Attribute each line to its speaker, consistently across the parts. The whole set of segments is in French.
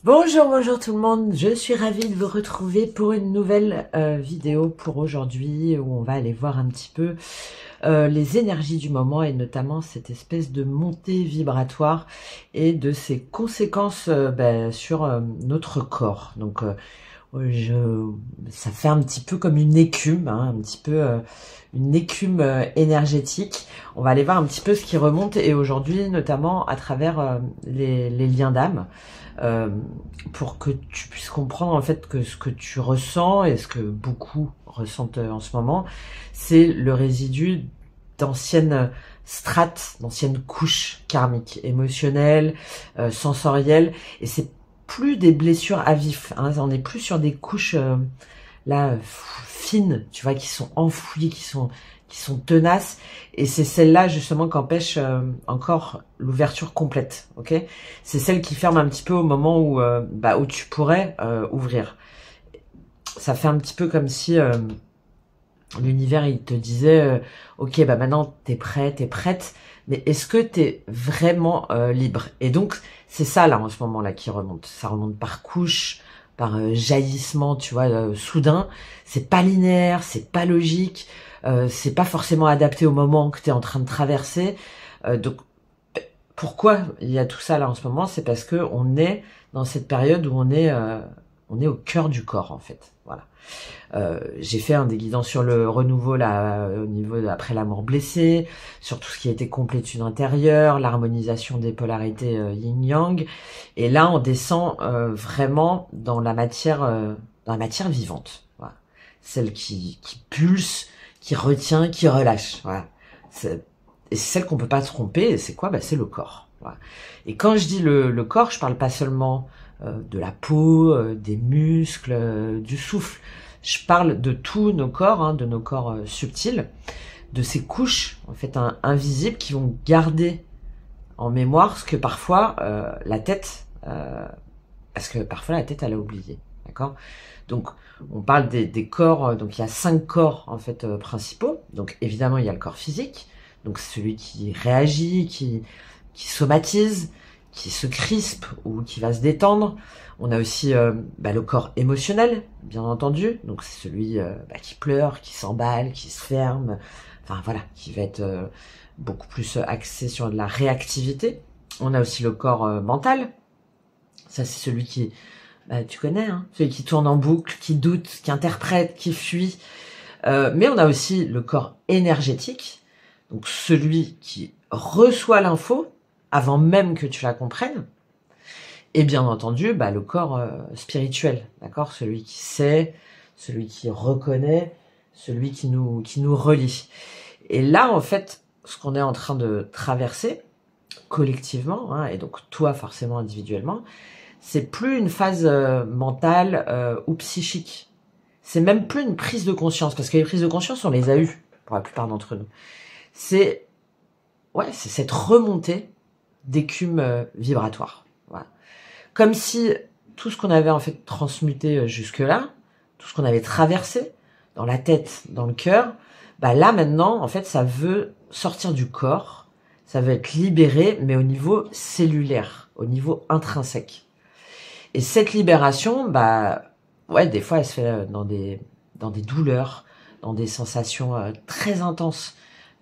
Speaker 1: Bonjour, bonjour tout le monde, je suis ravie de vous retrouver pour une nouvelle vidéo pour aujourd'hui où on va aller voir un petit peu les énergies du moment et notamment cette espèce de montée vibratoire et de ses conséquences sur notre corps. Donc ça fait un petit peu comme une écume, hein, un petit peu une écume énergétique. On va aller voir un petit peu ce qui remonte et aujourd'hui notamment à travers les liens d'âme. Pour que tu puisses comprendre en fait que ce que tu ressens et ce que beaucoup ressentent en ce moment, c'est le résidu d'anciennes strates, d'anciennes couches karmiques, émotionnelles, sensorielles, et c'est plus des blessures à vif, hein, on n'est plus sur des couches fines, tu vois, qui sont enfouies, qui sont tenaces, et c'est celle-là justement qu'empêche encore l'ouverture complète, ok. C'est celle qui ferme un petit peu au moment où tu pourrais ouvrir. Ça fait un petit peu comme si l'univers il te disait ok, bah maintenant t'es prêt, t'es prête, mais est-ce que t'es vraiment libre? Et donc c'est ça là en ce moment là qui remonte. Ça remonte par couche, par jaillissement, tu vois, soudain. C'est pas linéaire, c'est pas logique, c'est pas forcément adapté au moment que t'es en train de traverser. Donc pourquoi il y a tout ça là en ce moment? C'est parce que on est dans cette période où on est au cœur du corps en fait. Voilà. J'ai fait des guidants sur le renouveau là, au niveau après la mort blessée, sur tout ce qui a été complétude intérieure, l'harmonisation des polarités yin-yang, et là on descend vraiment dans la matière vivante, voilà. Celle qui pulse, qui retient, qui relâche, voilà. Et c'est celle qu'on peut pas se tromper, et c'est quoi? Bah, c'est le corps, voilà. Et quand je dis le corps, je parle pas seulement de la peau, des muscles, du souffle. Je parle de tous nos corps, hein, de nos corps subtils, de ces couches en fait invisibles qui vont garder en mémoire ce que parfois la tête, parce que parfois la tête elle a oublié, d'accord. Donc on parle des corps, donc il y a 5 corps en fait principaux. Donc évidemment il y a le corps physique, donc celui qui réagit, qui somatise, qui se crispe ou qui va se détendre. On a aussi le corps émotionnel, bien entendu. Donc c'est celui qui pleure, qui s'emballe, qui se ferme. Enfin voilà, qui va être beaucoup plus axé sur de la réactivité. On a aussi le corps mental. Ça c'est celui qui, tu connais, hein, celui qui tourne en boucle, qui doute, qui interprète, qui fuit. Mais on a aussi le corps énergétique. Donc celui qui reçoit l'info avant même que tu la comprennes. Et bien entendu, le corps spirituel, d'accord, celui qui sait, celui qui reconnaît, celui qui nous relie. Et là, en fait, ce qu'on est en train de traverser collectivement, hein, et donc toi forcément individuellement, c'est plus une phase mentale ou psychique. C'est même plus une prise de conscience, parce que les prises de conscience, on les a eues pour la plupart d'entre nous. C'est cette remontée d'écume vibratoire. Voilà. Comme si tout ce qu'on avait en fait transmuté jusque-là, tout ce qu'on avait traversé dans la tête, dans le cœur, là maintenant en fait ça veut sortir du corps, ça veut être libéré, mais au niveau cellulaire, au niveau intrinsèque. Et cette libération, des fois elle se fait dans des douleurs, dans des sensations très intenses,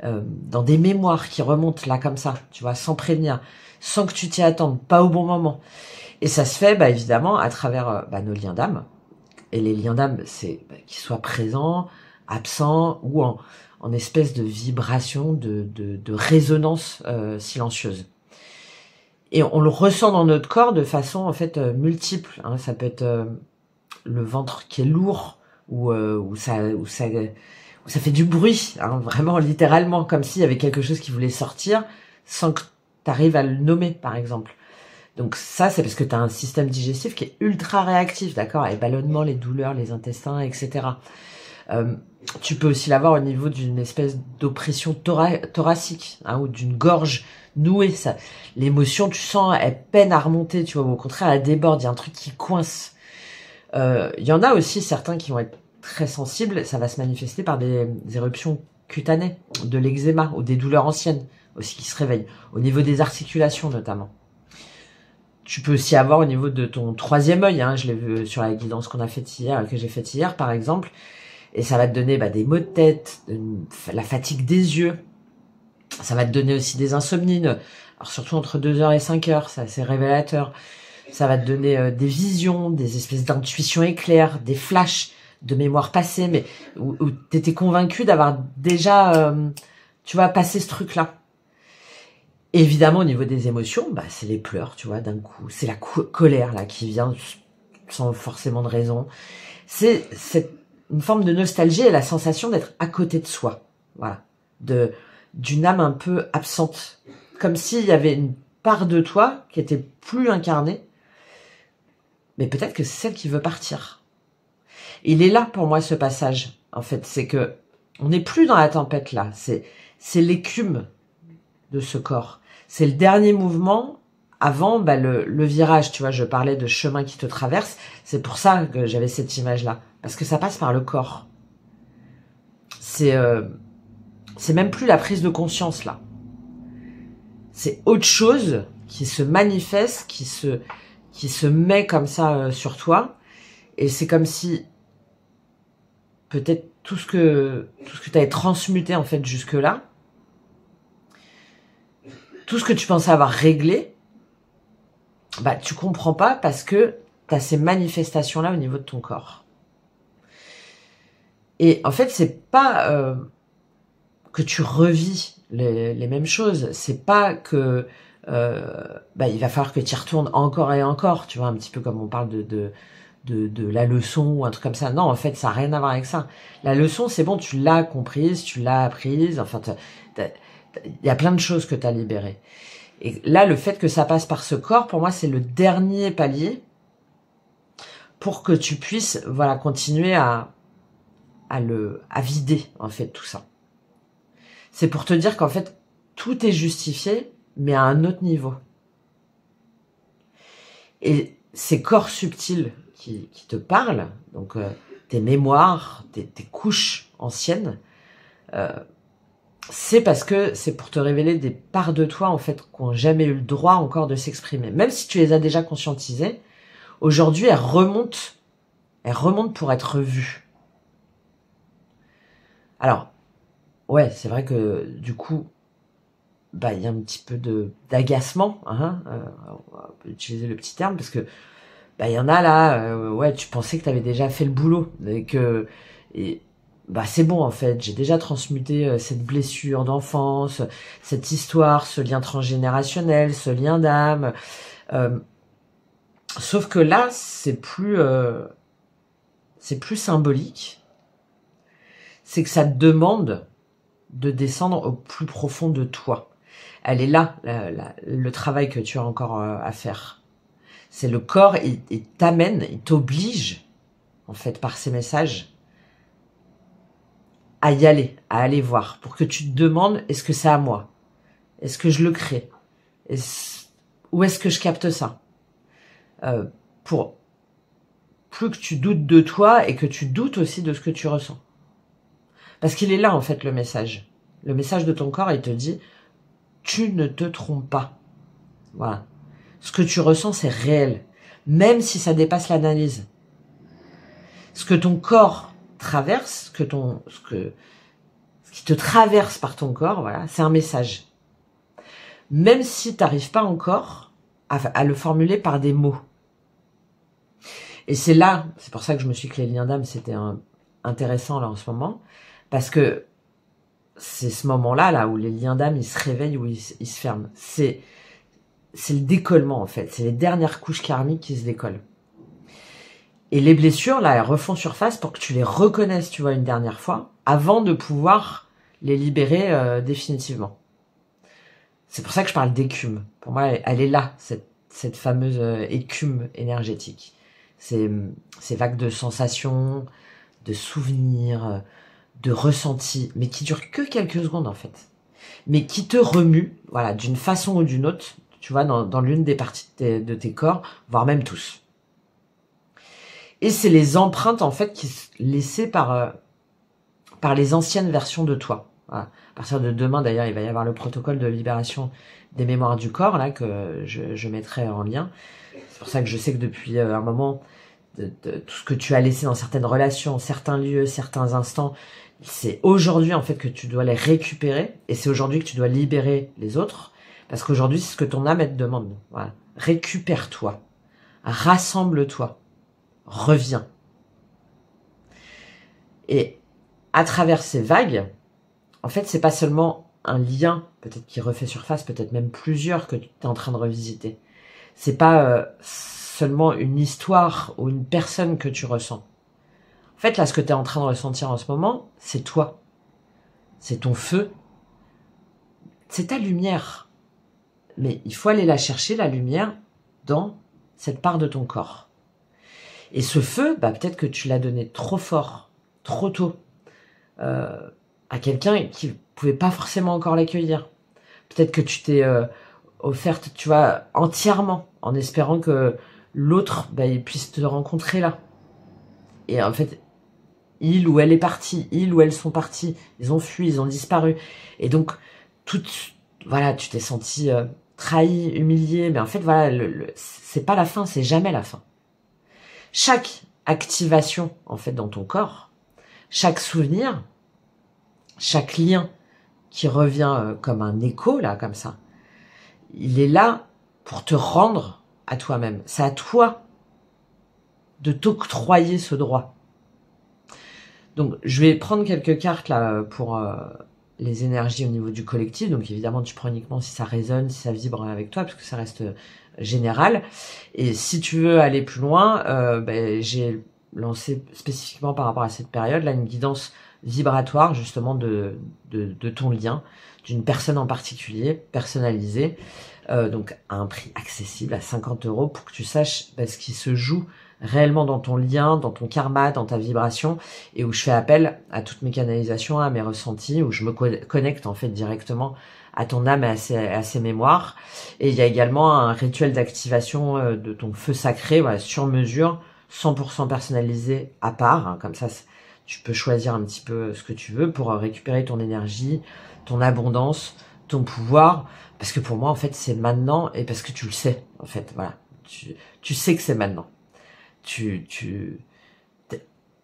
Speaker 1: dans des mémoires qui remontent là comme ça, tu vois, sans prévenir, sans que tu t'y attendes, pas au bon moment. Et ça se fait évidemment à travers nos liens d'âme. Et les liens d'âme, c'est qu'ils soient présents, absents ou en espèce de vibration, de résonance silencieuse. Et on le ressent dans notre corps de façon en fait multiple, hein. Ça peut être le ventre qui est lourd ou ça fait du bruit, hein, vraiment littéralement, comme s'il y avait quelque chose qui voulait sortir sans que tu arrives à le nommer, par exemple. Donc ça, c'est parce que tu as un système digestif qui est ultra réactif, d'accord, les ballonnements, les douleurs, les intestins, etc. Tu peux aussi l'avoir au niveau d'une espèce d'oppression thoracique, hein, ou d'une gorge nouée. Ça, l'émotion, tu sens, elle peine à remonter, tu vois, ou au contraire, elle déborde, il y a un truc qui coince. Il y en a aussi certains qui vont être très sensibles, ça va se manifester par des éruptions cutanées, de l'eczéma ou des douleurs anciennes aussi qui se réveillent, au niveau des articulations notamment. Tu peux aussi avoir au niveau de ton troisième œil, hein, je l'ai vu sur la guidance qu'on a faite hier, que j'ai faite hier par exemple, et ça va te donner des maux de tête, la fatigue des yeux, ça va te donner aussi des insomnies, alors surtout entre 2 heures et 5 heures, c'est assez révélateur. Ça va te donner des visions, des espèces d'intuitions éclairs, des flashs de mémoire passée, mais où tu étais convaincu d'avoir déjà, tu vois, passé ce truc-là. Évidemment, au niveau des émotions, c'est les pleurs, tu vois, d'un coup. C'est la colère, là, qui vient sans forcément de raison. C'est une forme de nostalgie et la sensation d'être à côté de soi. Voilà. D'une âme un peu absente. Comme s'il y avait une part de toi qui était plus incarnée. Mais peut-être que c'est celle qui veut partir. Il est là pour moi ce passage. En fait, c'est que on n'est plus dans la tempête là. C'est l'écume de ce corps. C'est le dernier mouvement avant le virage. Tu vois, je parlais de chemin qui te traverse. C'est pour ça que j'avais cette image là, parce que ça passe par le corps. C'est même plus la prise de conscience là. C'est autre chose qui se manifeste, qui se met comme ça sur toi, et c'est comme si peut-être tout ce que tu avais transmuté en fait jusque là, tout ce que tu pensais avoir réglé, tu comprends pas parce que tu as ces manifestations là au niveau de ton corps. Et en fait, c'est pas que tu revis les mêmes choses, c'est pas que il va falloir que tu y retournes encore et encore, tu vois, un petit peu comme on parle de la leçon ou un truc comme ça. Non, en fait, ça n'a rien à voir avec ça. La leçon, c'est bon, tu l'as comprise, tu l'as apprise, enfin, il y a plein de choses que tu as libérées. Et là, le fait que ça passe par ce corps, pour moi, c'est le dernier palier pour que tu puisses, voilà, continuer à vider, en fait, tout ça. C'est pour te dire qu'en fait, tout est justifié, mais à un autre niveau. Et ces corps subtils qui te parlent, donc tes mémoires, tes couches anciennes, c'est parce que c'est pour te révéler des parts de toi en fait qui n'ont jamais eu le droit encore de s'exprimer. Même si tu les as déjà conscientisées, aujourd'hui elles remontent pour être vues. Alors, ouais, c'est vrai que du coup, il y a un petit peu d'agacement, hein, on va utiliser le petit terme, parce que il y en a là, ouais, tu pensais que tu avais déjà fait le boulot, et c'est bon en fait, j'ai déjà transmuté cette blessure d'enfance, cette histoire, ce lien transgénérationnel, ce lien d'âme. Sauf que là, c'est plus symbolique. C'est que ça te demande de descendre au plus profond de toi. Elle est là, le travail que tu as encore à faire. C'est le corps, il t'amène, il t'oblige, en fait, par ces messages, à y aller, à aller voir, pour que tu te demandes, est-ce que c'est à moi? Est-ce que je le crée? Où est-ce que je capte ça? Pour plus que tu doutes de toi et que tu doutes aussi de ce que tu ressens. Parce qu'il est là, en fait, le message. Le message de ton corps, il te dit, tu ne te trompes pas. Voilà. Ce que tu ressens, c'est réel. Même si ça dépasse l'analyse. Ce que ton corps traverse, ce qui te traverse par ton corps, voilà, c'est un message. Même si tu n'arrives pas encore à le formuler par des mots. Et c'est pour ça que je me suis dit que les liens d'âme, c'était intéressant là en ce moment, parce que c'est ce moment-là là où les liens d'âme, ils se réveillent, où ils se ferment. C'est le décollement en fait, c'est les dernières couches karmiques qui se décollent. Et les blessures, là, elles refont surface pour que tu les reconnaisses, tu vois, une dernière fois, avant de pouvoir les libérer définitivement. C'est pour ça que je parle d'écume. Pour moi, elle est là, cette fameuse écume énergétique. Ces vagues de sensations, de souvenirs, de ressentis, mais qui durent que quelques secondes, en fait. Mais qui te remuent, voilà, d'une façon ou d'une autre, tu vois, dans l'une des parties de tes corps, voire même tous. Et c'est les empreintes, en fait, qui sont laissées par les anciennes versions de toi. Voilà. À partir de demain, d'ailleurs, il va y avoir le protocole de libération des mémoires du corps, là, que je mettrai en lien. C'est pour ça que je sais que depuis un moment, tout ce que tu as laissé dans certaines relations, certains lieux, certains instants, c'est aujourd'hui en fait que tu dois les récupérer et c'est aujourd'hui que tu dois libérer les autres parce qu'aujourd'hui c'est ce que ton âme elle te demande. Voilà. Récupère-toi, rassemble-toi, reviens. Et à travers ces vagues, en fait c'est pas seulement un lien peut-être qui refait surface, peut-être même plusieurs que tu es en train de revisiter. C'est pas seulement une histoire ou une personne que tu ressens. En fait, là, ce que tu es en train de ressentir en ce moment, c'est toi. C'est ton feu. C'est ta lumière. Mais il faut aller la chercher, la lumière, dans cette part de ton corps. Et ce feu, bah, peut-être que tu l'as donné trop fort, trop tôt, à quelqu'un qui ne pouvait pas forcément encore l'accueillir. Peut-être que tu t'es offerte, tu vois, entièrement, en espérant que l'autre, bah, il puisse te rencontrer là. Et en fait, il ou elle est parti, ils ou elles sont partis, ils ont fui, ils ont disparu. Et donc, voilà, tu t'es senti trahi, humilié, mais en fait, voilà, c'est pas la fin, c'est jamais la fin. Chaque activation, en fait, dans ton corps, chaque souvenir, chaque lien qui revient comme un écho, là, comme ça, il est là pour te rendre à toi-même. C'est à toi de t'octroyer ce droit. Donc, je vais prendre quelques cartes là pour les énergies au niveau du collectif. Donc, évidemment, tu prends uniquement si ça résonne, si ça vibre avec toi, parce que ça reste général. Et si tu veux aller plus loin, j'ai lancé spécifiquement par rapport à cette période là une guidance vibratoire justement de ton lien, d'une personne en particulier, personnalisée, donc à un prix accessible, à 50 € pour que tu saches ce qui se joue réellement dans ton lien, dans ton karma, dans ta vibration, et où je fais appel à toutes mes canalisations, à mes ressentis, où je me connecte en fait directement à ton âme et à ses mémoires. Et il y a également un rituel d'activation de ton feu sacré, voilà, sur mesure, 100% personnalisé à part, hein, comme ça tu peux choisir un petit peu ce que tu veux pour récupérer ton énergie, ton abondance, ton pouvoir, parce que pour moi en fait c'est maintenant, et parce que tu le sais en fait, voilà, tu sais que c'est maintenant. Tu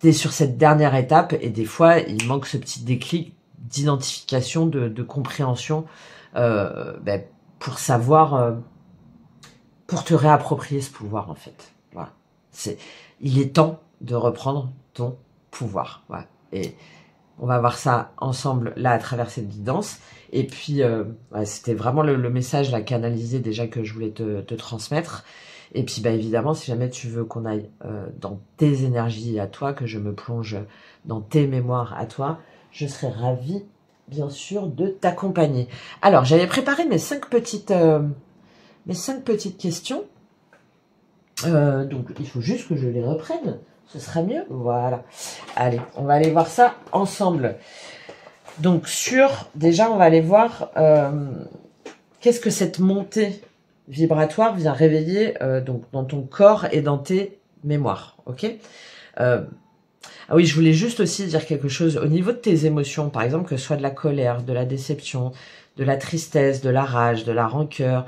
Speaker 1: es sur cette dernière étape et des fois il manque ce petit déclic d'identification, de compréhension pour savoir, pour te réapproprier ce pouvoir en fait. Voilà. Il est temps de reprendre ton pouvoir. Voilà. Et on va voir ça ensemble là à travers cette guidance. Et puis c'était vraiment le message là canalisé déjà que je voulais te transmettre. Et puis évidemment, si jamais tu veux qu'on aille dans tes énergies à toi, que je me plonge dans tes mémoires à toi, je serais ravie, bien sûr, de t'accompagner. Alors, j'avais préparé mes 5 petites questions. Donc, il faut juste que je les reprenne. Ce sera mieux. Voilà. Allez, on va aller voir ça ensemble. Donc, déjà, on va aller voir qu'est-ce que cette montée vibratoire vient réveiller donc dans ton corps et dans tes mémoires, ok. Ah oui, je voulais juste aussi dire quelque chose au niveau de tes émotions, par exemple, que ce soit de la colère, de la déception, de la tristesse, de la rage, de la rancœur,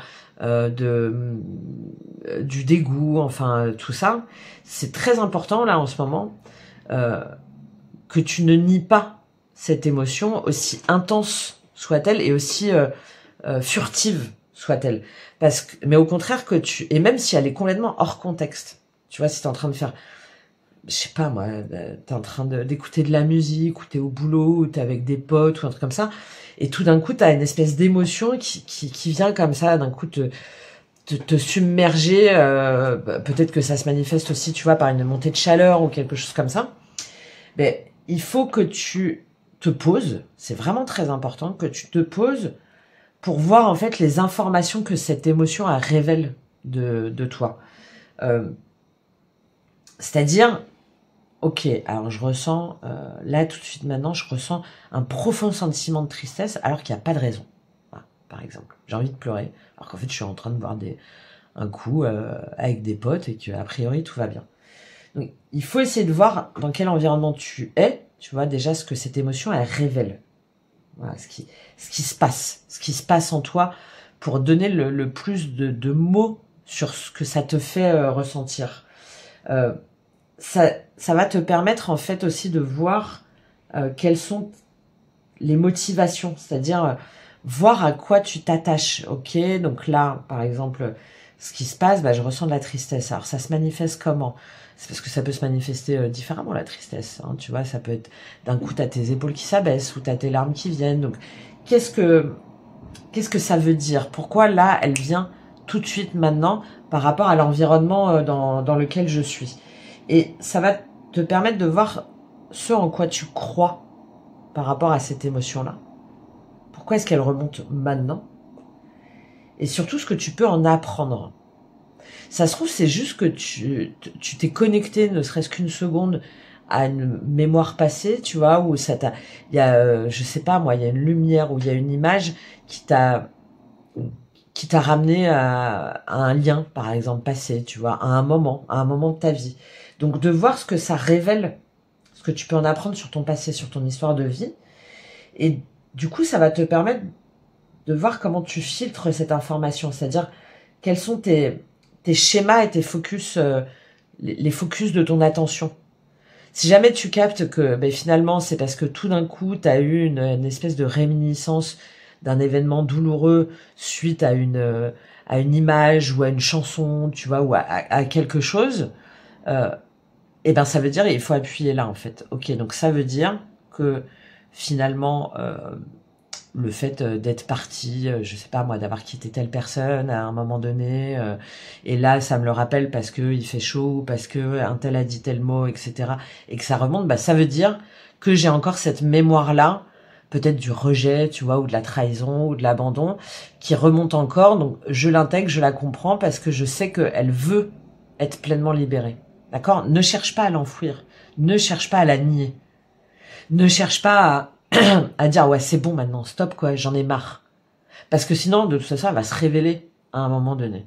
Speaker 1: du dégoût, enfin tout ça, c'est très important là en ce moment que tu ne nies pas cette émotion, aussi intense soit-elle et aussi furtive soit-elle, mais au contraire et même si elle est complètement hors contexte, tu vois, si t'es en train de faire, je sais pas moi, t'es en train d'écouter de la musique, ou t'es au boulot, ou t'es avec des potes, ou un truc comme ça, et tout d'un coup t'as une espèce d'émotion qui vient comme ça, d'un coup te submerger, peut-être que ça se manifeste aussi, tu vois, par une montée de chaleur, ou quelque chose comme ça, mais il faut que tu te poses, c'est vraiment très important, que tu te poses pour voir en fait les informations que cette émotion elle révèle de toi. C'est-à-dire, ok, alors je ressens, là tout de suite maintenant, je ressens un profond sentiment de tristesse alors qu'il n'y a pas de raison. Voilà, par exemple, j'ai envie de pleurer alors qu'en fait je suis en train de boire un coup avec des potes et qu'a priori tout va bien. Donc il faut essayer de voir dans quel environnement tu es, tu vois déjà ce que cette émotion elle révèle. Voilà, ce qui se passe en toi pour donner le plus de mots sur ce que ça te fait ressentir. Ça va te permettre en fait aussi de voir quelles sont les motivations, c'est-à-dire voir à quoi tu t'attaches. Ok, donc là, par exemple, ce qui se passe, je ressens de la tristesse. Alors ça se manifeste comment? C'est parce que ça peut se manifester différemment, la tristesse. Hein, tu vois, ça peut être d'un coup, t'as tes épaules qui s'abaissent ou t'as tes larmes qui viennent. Donc, qu'est-ce que ça veut dire? Pourquoi là, elle vient tout de suite maintenant par rapport à l'environnement dans lequel je suis? Et ça va te permettre de voir ce en quoi tu crois par rapport à cette émotion-là. Pourquoi est-ce qu'elle remonte maintenant? Et surtout, ce que tu peux en apprendre. Ça se trouve, c'est juste que tu t'es connecté, ne serait-ce qu'une seconde, à une mémoire passée, tu vois, où ça t'a, il y a, je sais pas moi, il y a une lumière ou il y a une image qui t'a ramené à un lien, par exemple, passé, tu vois, à un moment de ta vie. Donc, de voir ce que ça révèle, ce que tu peux en apprendre sur ton passé, sur ton histoire de vie. Et du coup, ça va te permettre de voir comment tu filtres cette information, c'est-à-dire quels sont tes schémas et tes focus, les focus de ton attention. Si jamais tu captes que finalement c'est parce que tout d'un coup tu as eu une espèce de réminiscence d'un événement douloureux suite à une image ou à une chanson, tu vois, ou à quelque chose, et ça veut dire il faut appuyer là en fait. Ok, donc ça veut dire que finalement le fait d'être parti, je sais pas moi, d'avoir quitté telle personne à un moment donné, et là ça me le rappelle parce que il fait chaud, parce que un tel a dit tel mot, etc. Et que ça remonte, ça veut dire que j'ai encore cette mémoire-là, peut-être du rejet, tu vois, ou de la trahison, ou de l'abandon, qui remonte encore. Donc je l'intègre, je la comprends parce que je sais qu'elle veut être pleinement libérée. D'accord? Ne cherche pas à l'enfouir, ne cherche pas à la nier, ne cherche pas à dire ouais c'est bon maintenant, stop quoi, j'en ai marre. Parce que sinon de toute façon elle va se révéler à un moment donné.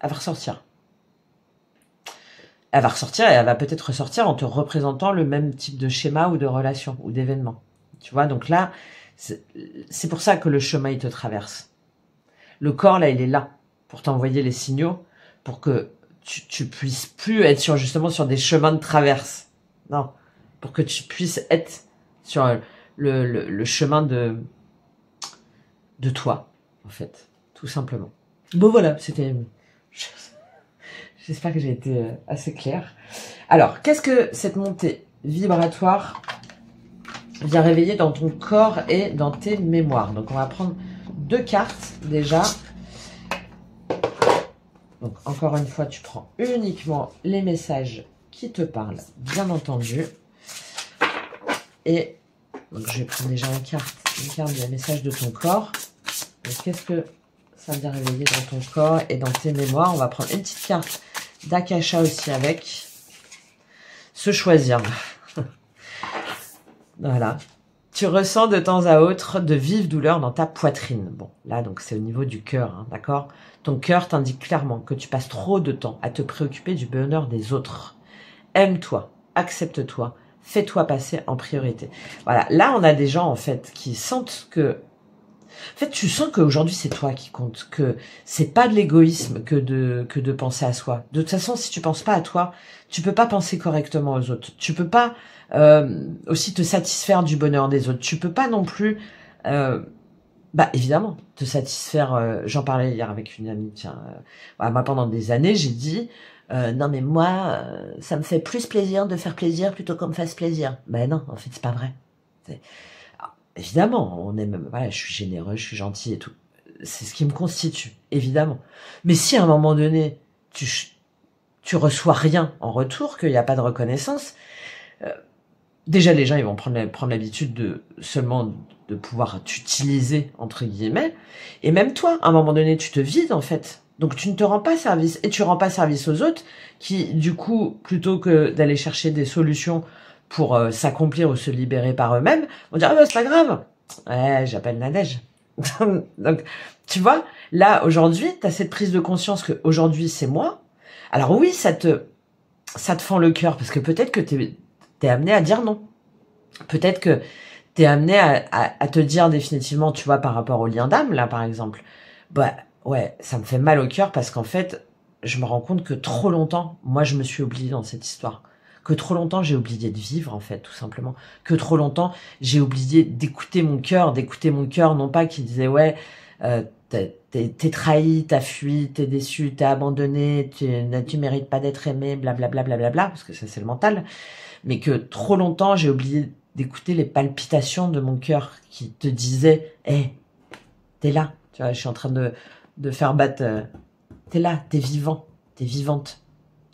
Speaker 1: Elle va ressortir. Elle va ressortir et elle va peut-être ressortir en te représentant le même type de schéma ou de relation ou d'événement. Tu vois, donc là, c'est pour ça que le chemin il te traverse. Le corps là, il est là pour t'envoyer les signaux pour que tu puisses plus être justement sur des chemins de traverse. Non, pour que tu puisses être sur le chemin de toi, en fait, tout simplement. Bon voilà, c'était... J'espère que j'ai été assez claire. Alors, qu'est-ce que cette montée vibratoire vient réveiller dans ton corps et dans tes mémoires? Donc, on va prendre 2 cartes déjà. Donc, encore une fois, tu prends uniquement les messages qui te parlent, bien entendu. Et donc, je vais prendre déjà une carte des messages de ton corps. Qu'est-ce que ça vient réveiller dans ton corps et dans tes mémoires? On va prendre une petite carte d'Akasha aussi avec. Se choisir. Voilà. Tu ressens de temps à autre de vives douleurs dans ta poitrine. Bon, là, donc c'est au niveau du cœur, hein, d'accord? Ton cœur t'indique clairement que tu passes trop de temps à te préoccuper du bonheur des autres. Aime-toi, accepte-toi, fais-toi passer en priorité. Voilà, là, on a des gens, en fait, qui sentent que... En fait, tu sens qu'aujourd'hui, c'est toi qui compte, que c'est pas de l'égoïsme que de penser à soi. De toute façon, si tu penses pas à toi, tu peux pas penser correctement aux autres. Tu peux pas aussi te satisfaire du bonheur des autres. Tu peux pas non plus, évidemment, te satisfaire. J'en parlais hier avec une amie. Tiens, moi, pendant des années, j'ai dit, non mais moi, ça me fait plus plaisir de faire plaisir plutôt qu'on me fasse plaisir. Ben non, en fait, c'est pas vrai. Évidemment, on aime, voilà, je suis généreux, je suis gentil et tout. C'est ce qui me constitue, évidemment. Mais si à un moment donné, tu reçois rien en retour, qu'il n'y a pas de reconnaissance, déjà les gens ils vont prendre l'habitude de seulement de pouvoir t'utiliser entre guillemets. Et même toi, à un moment donné, tu te vides en fait. Donc tu ne te rends pas service et tu rends pas service aux autres qui, du coup, plutôt que d'aller chercher des solutions pour s'accomplir ou se libérer par eux-mêmes, on dirait c'est pas grave. Ouais, j'appelle Nadège. Donc, tu vois, là, aujourd'hui, tu as cette prise de conscience que aujourd'hui c'est moi. Alors oui, ça te fend le cœur, parce que peut-être que t'es amené à dire non. Peut-être que t'es amené à te dire définitivement, tu vois, par rapport au lien d'âme, là, par exemple, ouais, ça me fait mal au cœur parce qu'en fait, je me rends compte que trop longtemps, moi, je me suis oubliée dans cette histoire. Que trop longtemps, j'ai oublié de vivre, en fait, tout simplement. Que trop longtemps, j'ai oublié d'écouter mon cœur, non pas qui disait, ouais, t'es trahi, t'as fui, t'es déçu, t'es abandonné, tu mérites pas d'être aimé, blablabla, blablabla, parce que ça, c'est le mental. Mais que trop longtemps, j'ai oublié d'écouter les palpitations de mon cœur qui te disaient, hé, t'es là. Tu vois, je suis en train de faire battre. T'es là, t'es vivant, t'es vivante.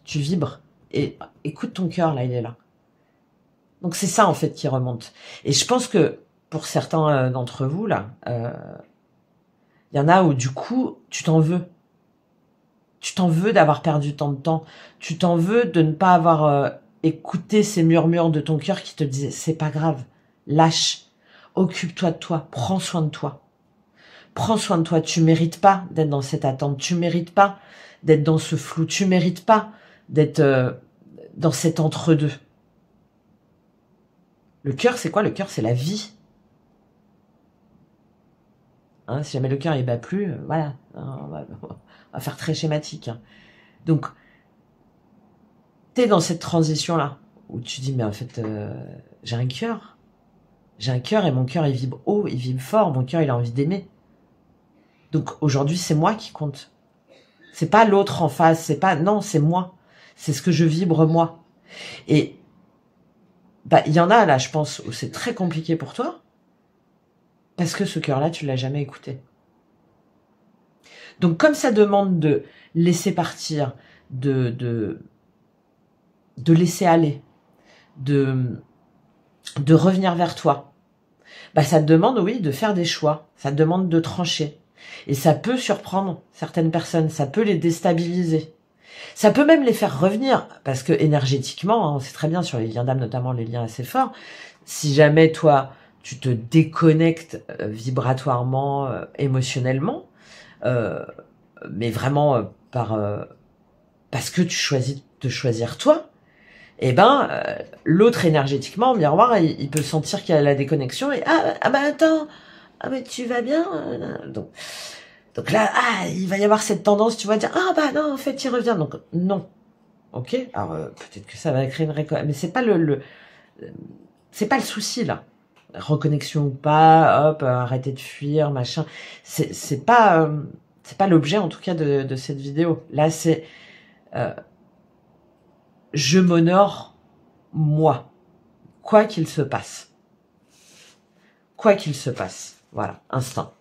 Speaker 1: Tu vibres. Et écoute ton cœur, là, il est là. Donc c'est ça, en fait, qui remonte. Et je pense que pour certains d'entre vous, là, il y en a où, du coup, tu t'en veux. Tu t'en veux d'avoir perdu tant de temps. Tu t'en veux de ne pas avoir écouté ces murmures de ton cœur qui te disaient, c'est pas grave, lâche, occupe-toi de toi, prends soin de toi. Prends soin de toi, tu mérites pas d'être dans cette attente, tu mérites pas d'être dans ce flou, tu mérites pas d'être dans cet entre-deux. Le cœur, c'est quoi? Le cœur, c'est la vie. Hein, si jamais le cœur il bat plus, voilà, on va faire très schématique. Hein. Donc, t'es dans cette transition-là, où tu dis, mais en fait, j'ai un cœur et mon cœur il vibre haut, il vibre fort, mon cœur il a envie d'aimer. Donc aujourd'hui, c'est moi qui compte. C'est pas l'autre en face, c'est pas... Non, c'est moi. C'est ce que je vibre moi. Et bah, il y en a là, je pense, où c'est très compliqué pour toi, parce que ce cœur-là, tu l'as jamais écouté. Donc comme ça demande de laisser partir, de laisser aller, de revenir vers toi, bah ça te demande, oui, de faire des choix. Ça te demande de trancher. Et ça peut surprendre certaines personnes, ça peut les déstabiliser. Ça peut même les faire revenir, parce que énergétiquement, hein, c'est très bien sur les liens d'âme, notamment les liens assez forts, si jamais toi, tu te déconnectes vibratoirement, émotionnellement, mais vraiment parce que tu choisis de te choisir toi, eh ben, l'autre énergétiquement, en miroir, il peut sentir qu'il y a la déconnexion, et ah bah attends, ah mais tu vas bien, donc là, il va y avoir cette tendance, tu vas dire, ah bah non, en fait, il revient. Donc non, ok. Alors peut-être que ça va créer une récolte, mais c'est pas c'est pas le souci là. Reconnexion ou pas, hop, arrêtez de fuir, machin. C'est pas l'objet en tout cas de cette vidéo. Là, c'est je m'honore moi, quoi qu'il se passe, quoi qu'il se passe. Voilà, instinct.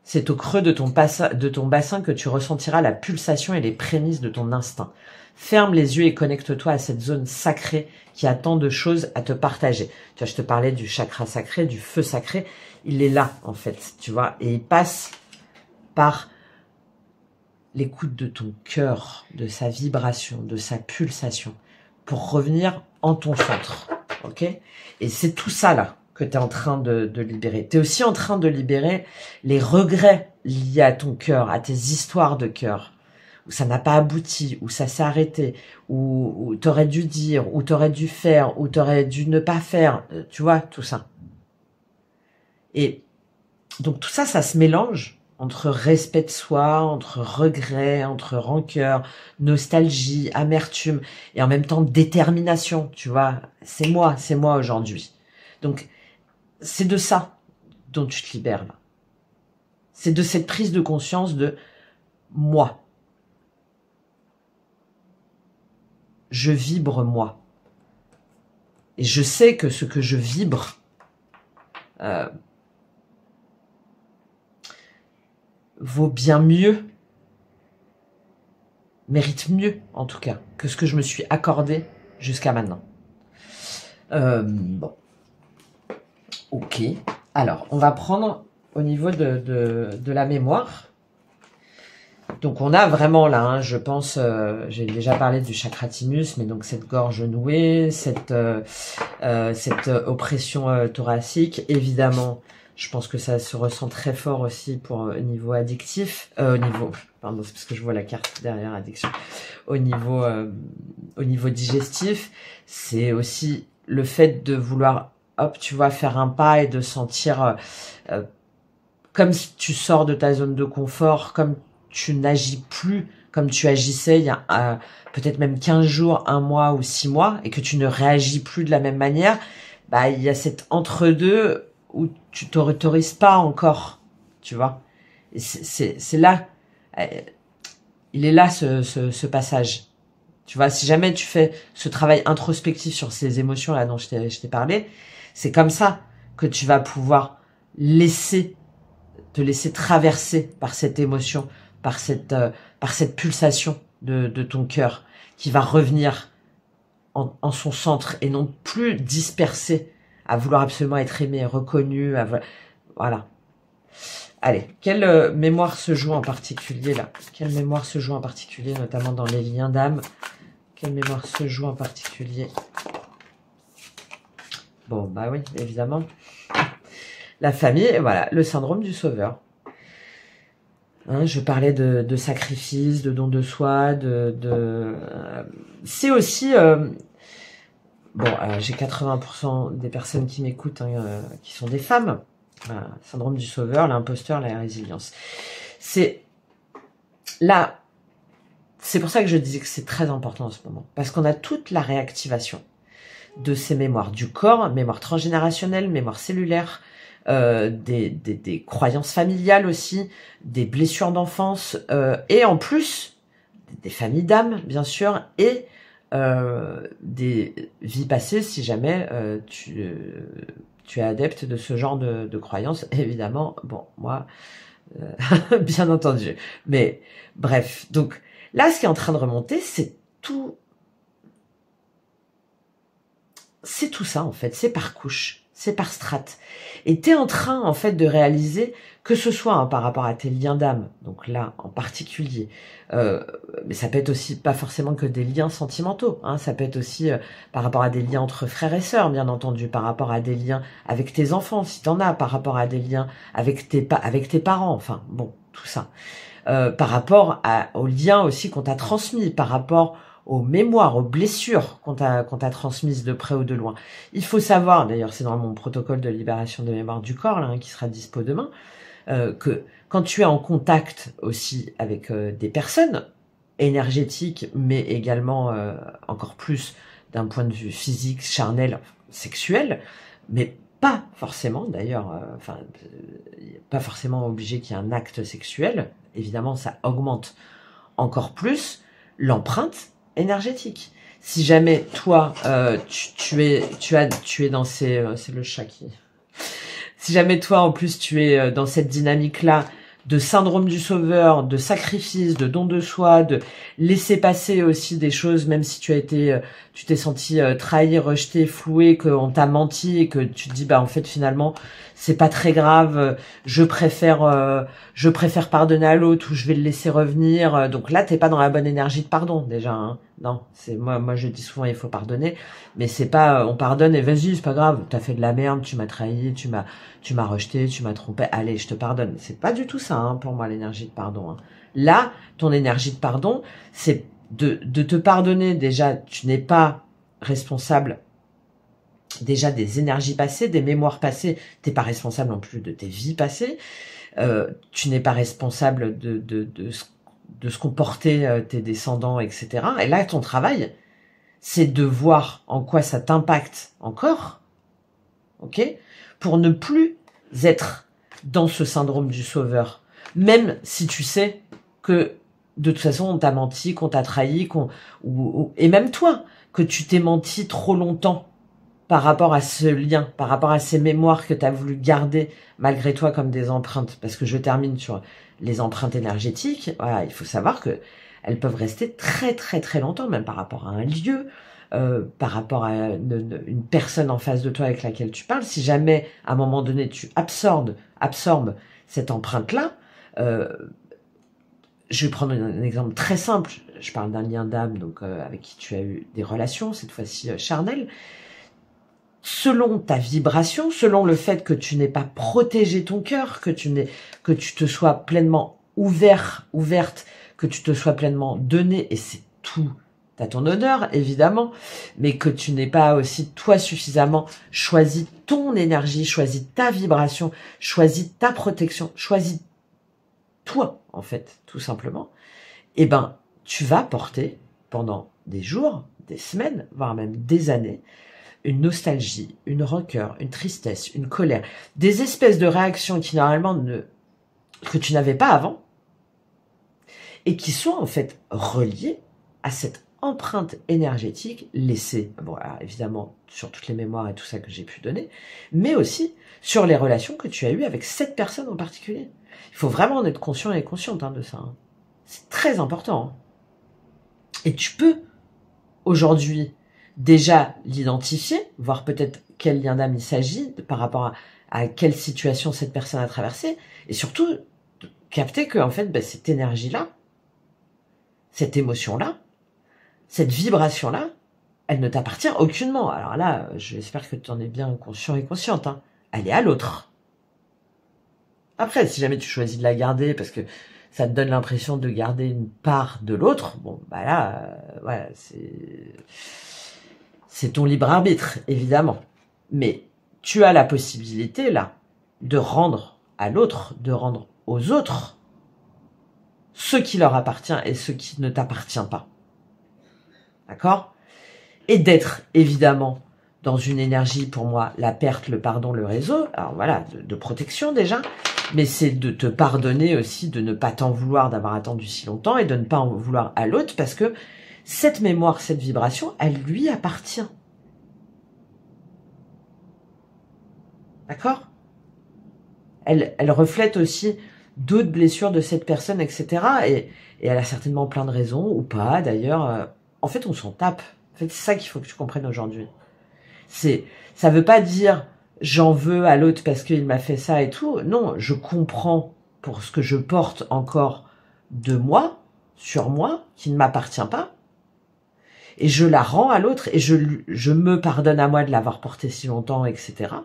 Speaker 1: C'est au creux de ton bassin que tu ressentiras la pulsation et les prémices de ton instinct. Ferme les yeux et connecte-toi à cette zone sacrée qui a tant de choses à te partager. Tu vois, je te parlais du chakra sacré, du feu sacré. Il est là, en fait, tu vois. Et il passe par l'écoute de ton cœur, de sa vibration, de sa pulsation, pour revenir en ton centre. Ok? Et c'est tout ça, là, que tu es en train de libérer. Tu es aussi en train de libérer les regrets liés à ton cœur, à tes histoires de cœur, où ça n'a pas abouti, où ça s'est arrêté, où tu aurais dû dire, où tu aurais dû faire, où tu aurais dû ne pas faire, tu vois, tout ça. Et donc tout ça, ça se mélange entre respect de soi, entre regret, entre rancœur, nostalgie, amertume, et en même temps détermination, tu vois. C'est moi aujourd'hui. Donc, c'est de ça dont tu te libères là. C'est de cette prise de conscience de moi. Je vibre moi. Et je sais que ce que je vibre vaut bien mieux, mérite mieux en tout cas, que ce que je me suis accordé jusqu'à maintenant. Bon. Ok. Alors, on va prendre au niveau de la mémoire. Donc, on a vraiment là, hein, je pense, j'ai déjà parlé du chakra thymus, mais donc cette gorge nouée, cette oppression thoracique, évidemment, je pense que ça se ressent très fort aussi pour au niveau addictif, pardon, c'est parce que je vois la carte derrière addiction, au niveau digestif, c'est aussi le fait de vouloir, hop, tu vois, faire un pas et de sentir comme si tu sors de ta zone de confort, comme tu n'agis plus comme tu agissais il y a peut-être même 15 jours, 1 mois ou 6 mois, et que tu ne réagis plus de la même manière, bah il y a cet entre-deux où tu t'autorises pas encore, tu vois. Et c'est là, il est là ce passage. Tu vois, si jamais tu fais ce travail introspectif sur ces émotions-là dont je t'ai parlé, c'est comme ça que tu vas pouvoir te laisser traverser par cette émotion, par cette pulsation de ton cœur qui va revenir en son centre et non plus dispersé à vouloir absolument être aimé, reconnu. Voilà. Allez, quelle mémoire se joue en particulier là? Quelle mémoire se joue en particulier, notamment dans les liens d'âme? Quelle mémoire se joue en particulier? Bon, bah oui, évidemment. La famille, voilà, le syndrome du sauveur. Hein, je parlais de sacrifice, de don de soi, c'est aussi... j'ai 80% des personnes qui m'écoutent qui sont des femmes. Syndrome du sauveur, l'imposteur, la résilience. C'est pour ça que je disais que c'est très important en ce moment. Parce qu'on a toute la réactivation de ces mémoires du corps, mémoire transgénérationnelle, mémoire cellulaire, des croyances familiales aussi, des blessures d'enfance, et en plus, des familles d'âme, bien sûr, et des vies passées, si jamais tu es adepte de ce genre de croyances. Évidemment, bon, moi, bien entendu. Mais bref, donc là, ce qui est en train de remonter, c'est tout ça, en fait. C'est par couche, c'est par strate. Et tu es en train, en fait, de réaliser que ce soit par rapport à tes liens d'âme, donc là, en particulier, mais ça peut être aussi pas forcément que des liens sentimentaux, hein, ça peut être aussi par rapport à des liens entre frères et sœurs, bien entendu, par rapport à des liens avec tes enfants, si t'en as, par rapport à des liens avec tes parents, enfin, bon, tout ça. Par rapport aux liens aussi qu'on t'a transmis, par rapport aux mémoires, aux blessures qu'on t'a transmises de près ou de loin. Il faut savoir, d'ailleurs c'est dans mon protocole de libération de mémoire du corps, là, hein, qui sera dispo demain, que quand tu es en contact aussi avec des personnes énergétiques, mais également encore plus d'un point de vue physique, charnel, sexuel, mais pas forcément d'ailleurs, pas forcément obligé qu'il y ait un acte sexuel, évidemment ça augmente encore plus l'empreinte énergétique. Si jamais toi tu es dans ces c'est le chat qui... Si jamais toi en plus tu es dans cette dynamique là de syndrome du sauveur, de sacrifice, de don de soi, de laisser passer aussi des choses, même si tu t'es senti trahi, rejeté, floué, qu'on t'a menti et que tu te dis bah en fait finalement c'est pas très grave, je préfère pardonner à l'autre ou je vais le laisser revenir. Donc là t'es pas dans la bonne énergie de pardon déjà. Hein. Non, c'est moi je dis souvent il faut pardonner, mais c'est pas on pardonne et vas-y c'est pas grave, t'as fait de la merde, tu m'as trahi, tu m'as rejeté, tu m'as trompé, allez je te pardonne. C'est pas du tout ça hein, pour moi l'énergie de pardon. Hein. Là ton énergie de pardon c'est de te pardonner déjà. Tu n'es pas responsable déjà des énergies passées, des mémoires passées. T'es pas responsable non plus de tes vies passées. Tu n'es pas responsable de ce qu'ont porté tes descendants, etc. Et là, ton travail, c'est de voir en quoi ça t'impacte encore, ok, pour ne plus être dans ce syndrome du sauveur. Même si tu sais que de toute façon, on t'a menti, qu'on t'a trahi, et même toi, que tu t'es menti trop longtemps par rapport à ce lien, par rapport à ces mémoires que tu as voulu garder malgré toi comme des empreintes. Parce que je termine sur les empreintes énergétiques. Voilà, il faut savoir que elles peuvent rester très très très longtemps, même par rapport à un lieu, par rapport à une personne en face de toi avec laquelle tu parles. Si jamais à un moment donné tu absorbes cette empreinte-là, je vais prendre un exemple très simple. Je parle d'un lien d'âme, donc avec qui tu as eu des relations, cette fois-ci charnelles. Selon ta vibration, selon le fait que tu n'aies pas protégé ton cœur, que tu te sois pleinement ouverte, que tu te sois pleinement donné, et c'est tout t'as ton honneur, évidemment, mais que tu n'es pas aussi, toi, suffisamment choisi ton énergie, choisi ta vibration, choisi ta protection, choisi toi, en fait, tout simplement, eh ben, tu vas porter pendant des jours, des semaines, voire même des années, une nostalgie, une rancœur, une tristesse, une colère, des espèces de réactions qui normalement que tu n'avais pas avant et qui sont en fait reliées à cette empreinte énergétique laissée, bon, alors évidemment sur toutes les mémoires et tout ça que j'ai pu donner, mais aussi sur les relations que tu as eues avec cette personne en particulier. Il faut vraiment en être conscient et consciente de ça. C'est très important. Et tu peux aujourd'hui déjà l'identifier, voir peut-être quel lien d'âme il s'agit par rapport à quelle situation cette personne a traversé, et surtout capter que en fait cette énergie-là, cette émotion-là, cette vibration-là, elle ne t'appartient aucunement. Alors là, j'espère que tu en es bien conscient et consciente. Elle est à l'autre. Après, si jamais tu choisis de la garder parce que ça te donne l'impression de garder une part de l'autre, bon, bah là, voilà, c'est ton libre arbitre, évidemment. Mais tu as la possibilité, là, de rendre à l'autre, de rendre aux autres ce qui leur appartient et ce qui ne t'appartient pas. D'accord? Et d'être, évidemment, dans une énergie, pour moi, la perte, le pardon, le réseau, alors voilà, de protection déjà, mais c'est de te pardonner aussi, de ne pas t'en vouloir d'avoir attendu si longtemps et de ne pas en vouloir à l'autre parce que cette mémoire, cette vibration, elle lui appartient. D'accord? Elle reflète aussi d'autres blessures de cette personne, etc. Et elle a certainement plein de raisons, ou pas d'ailleurs. En fait, on s'en tape. En fait, c'est ça qu'il faut que tu comprennes aujourd'hui. Ça veut pas dire j'en veux à l'autre parce qu'il m'a fait ça et tout. Non, je comprends pour ce que je porte encore de moi, sur moi, qui ne m'appartient pas. Et je la rends à l'autre et je me pardonne à moi de l'avoir porté si longtemps, etc.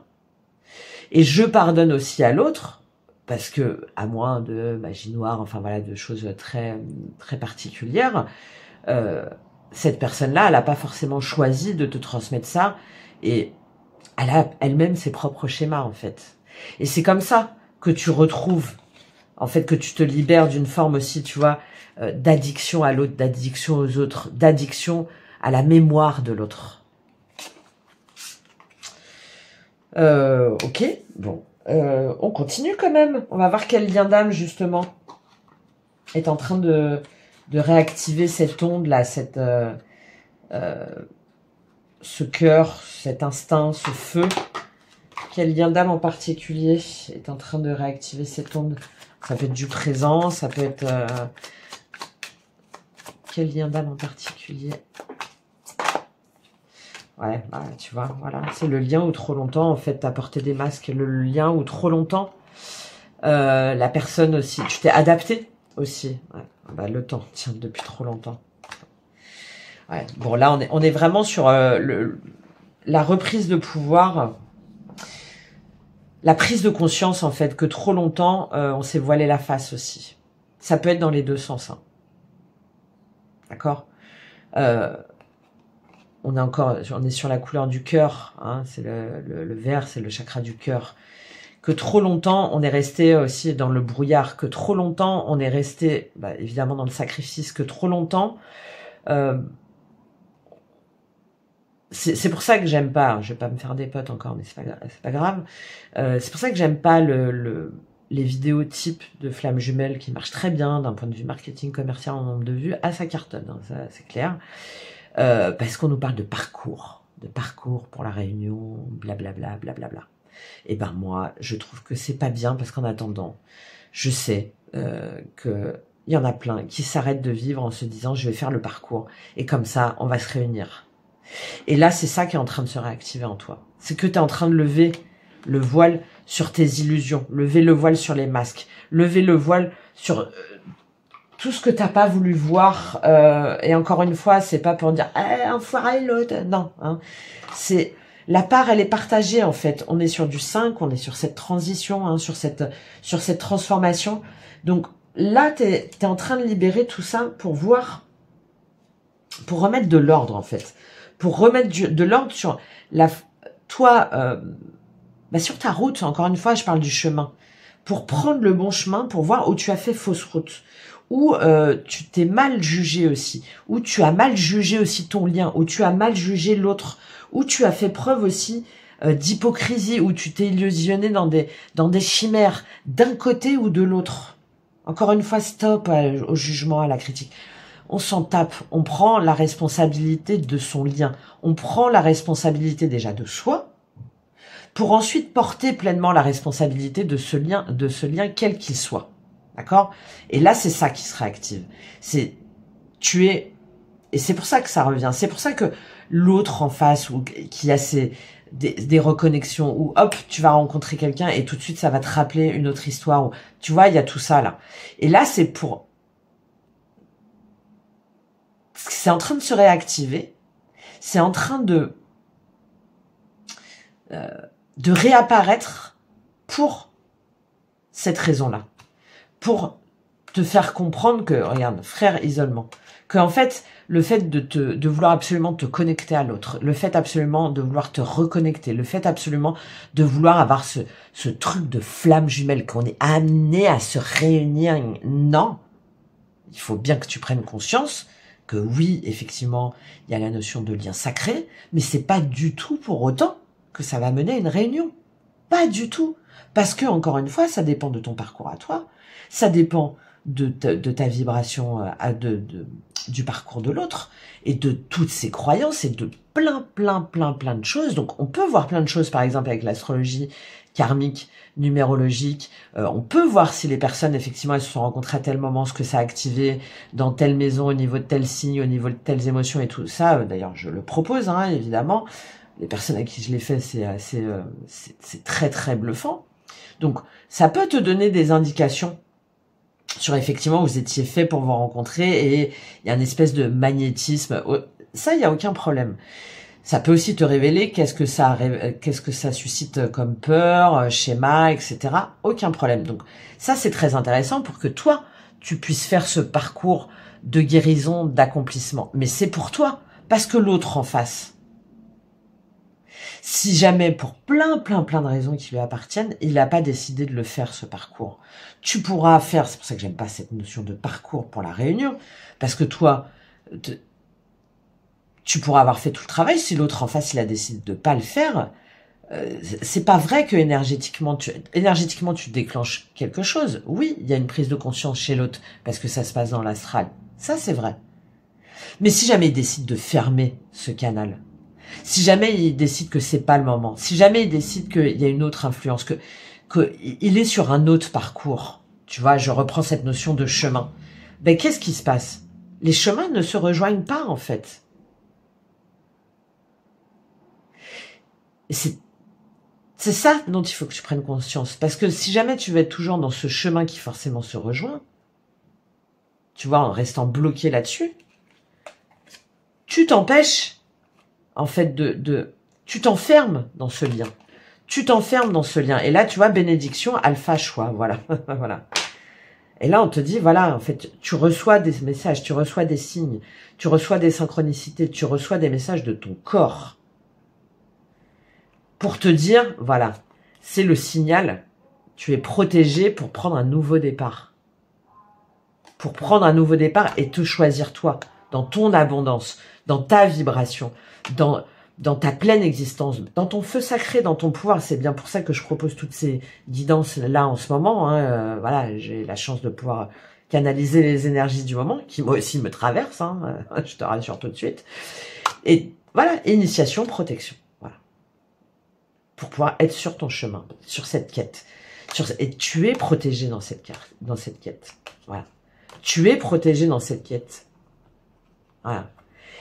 Speaker 1: Et je pardonne aussi à l'autre parce que, à moins de magie noire, enfin voilà, de choses très, très particulières, cette personne-là, elle n'a pas forcément choisi de te transmettre ça et elle a elle-même ses propres schémas, en fait. Et c'est comme ça que tu retrouves, en fait, que tu te libères d'une forme aussi, tu vois, d'addiction à l'autre, d'addiction aux autres, d'addiction à la mémoire de l'autre. Ok, bon. On continue quand même. On va voir quel lien d'âme, justement, est en train de réactiver cette onde-là, ce cœur, cet instinct, ce feu. Quel lien d'âme en particulier est en train de réactiver cette onde? Ça peut être du présent, ça peut être... Quel lien d'âme en particulier? Ouais, bah, tu vois, voilà. C'est le lien où trop longtemps, en fait, t'as porté des masques. Le lien où trop longtemps, la personne aussi... Tu t'es adapté aussi. Ouais. Bah, le temps, tiens, depuis trop longtemps. Ouais. Bon, là, on est vraiment sur la reprise de pouvoir... La prise de conscience, en fait, que trop longtemps, on s'est voilé la face aussi. Ça peut être dans les deux sens. D'accord? On est sur la couleur du cœur. C'est le vert, c'est le chakra du cœur. Que trop longtemps, on est resté aussi dans le brouillard. Que trop longtemps, on est resté, évidemment, dans le sacrifice. Que trop longtemps... c'est pour ça que j'aime pas, je vais pas me faire des potes encore, mais c'est pas grave. C'est pour ça que j'aime pas les vidéos type de flammes jumelles qui marchent très bien d'un point de vue marketing commercial en nombre de vues. Ah, ça cartonne, ça c'est clair. Parce qu'on nous parle de parcours pour la réunion, blablabla, blablabla. Et ben moi, je trouve que c'est pas bien parce qu'en attendant, je sais que il y en a plein qui s'arrêtent de vivre en se disant je vais faire le parcours et comme ça on va se réunir. Et là, c'est ça qui est en train de se réactiver en toi. C'est que tu es en train de lever le voile sur tes illusions, lever le voile sur les masques, lever le voile sur tout ce que t'as pas voulu voir. Et encore une fois, c'est pas pour dire enfoiré l'autre. Non, c'est la part, elle est partagée en fait. On est sur du 5, on est sur cette transition, sur cette transformation. Donc là, t'es en train de libérer tout ça pour voir pour remettre de l'ordre, en fait. Pour remettre de l'ordre sur toi, sur ta route. Encore une fois, je parle du chemin. Pour prendre le bon chemin, pour voir où tu as fait fausse route. Où tu t'es mal jugé aussi. Où tu as mal jugé aussi ton lien. Où tu as mal jugé l'autre. Où tu as fait preuve aussi d'hypocrisie. Où tu t'es illusionné dans des chimères. D'un côté ou de l'autre. Encore une fois, stop au jugement, à la critique. On s'en tape, on prend la responsabilité de son lien, on prend la responsabilité déjà de soi, pour ensuite porter pleinement la responsabilité de ce lien quel qu'il soit, d'accord? Et là, c'est ça qui se réactive. Et c'est pour ça que ça revient, c'est pour ça que l'autre en face, ou qui a des reconnexions, où hop, tu vas rencontrer quelqu'un et tout de suite, ça va te rappeler une autre histoire, tu vois, il y a tout ça là. Et là, c'est en train de se réactiver, c'est en train de réapparaître pour cette raison-là. Pour te faire comprendre que, regarde, frère isolement, que en fait, le fait de vouloir absolument te connecter à l'autre, le fait absolument de vouloir te reconnecter, le fait absolument de vouloir avoir ce truc de flamme jumelle, qu'on est amené à se réunir, non, il faut bien que tu prennes conscience que oui, effectivement, il y a la notion de lien sacré, mais c'est pas du tout pour autant que ça va mener à une réunion. Pas du tout. Parce que, encore une fois, ça dépend de ton parcours à toi, ça dépend de ta vibration, du parcours de l'autre, et de toutes ses croyances, et de plein de choses. Donc, on peut voir plein de choses, par exemple, avec l'astrologie karmique, numérologique. On peut voir si les personnes, effectivement, elles se sont rencontrées à tel moment, ce que ça a activé dans telle maison, au niveau de tel signe, au niveau de telles émotions et tout ça. D'ailleurs, je le propose, hein, évidemment. Les personnes à qui je l'ai fait, c'est très bluffant. Donc, ça peut te donner des indications sur, effectivement, vous étiez fait pour vous rencontrer et il y a une espèce de magnétisme. Ça, il n'y a aucun problème. Ça peut aussi te révéler qu'est-ce que ça suscite comme peur, schéma, etc. Aucun problème. Donc ça, c'est très intéressant pour que toi, tu puisses faire ce parcours de guérison, d'accomplissement. Mais c'est pour toi, parce que l'autre en face, si jamais pour plein de raisons qui lui appartiennent, il n'a pas décidé de le faire, ce parcours, tu pourras faire, c'est pour ça que j'aime pas cette notion de parcours pour la réunion, parce que toi, tu pourras avoir fait tout le travail, si l'autre en face, il a décidé de pas le faire, c'est pas vrai que énergétiquement tu déclenches quelque chose. Oui, il y a une prise de conscience chez l'autre, parce que ça se passe dans l'astral. Ça, c'est vrai. Mais si jamais il décide de fermer ce canal, si jamais il décide que c'est pas le moment, si jamais il décide qu'il y a une autre influence, que il est sur un autre parcours, tu vois, je reprends cette notion de chemin, ben qu'est-ce qui se passe? Les chemins ne se rejoignent pas, en fait. C'est ça dont il faut que tu prennes conscience. Parce que si jamais tu vas être toujours dans ce chemin qui forcément se rejoint, tu vois, en restant bloqué là-dessus, tu t'empêches, en fait, tu t'enfermes dans ce lien. Tu t'enfermes dans ce lien. Et là, tu vois, bénédiction, alpha, choix, voilà. Voilà. Et là, on te dit, voilà, en fait, tu reçois des messages, tu reçois des signes, tu reçois des synchronicités, tu reçois des messages de ton corps. Pour te dire, voilà, c'est le signal, tu es protégé pour prendre un nouveau départ. Pour prendre un nouveau départ et te choisir toi, dans ton abondance, dans ta vibration, dans ta pleine existence, dans ton feu sacré, dans ton pouvoir. C'est bien pour ça que je propose toutes ces guidances-là en ce moment. Hein. Voilà, j'ai la chance de pouvoir canaliser les énergies du moment, qui moi aussi me traversent, hein. Je te rassure tout de suite. Et voilà, initiation, protection. Pour pouvoir être sur ton chemin, sur cette quête. Et tu es protégé dans cette quête. Voilà. Tu es protégé dans cette quête. Voilà.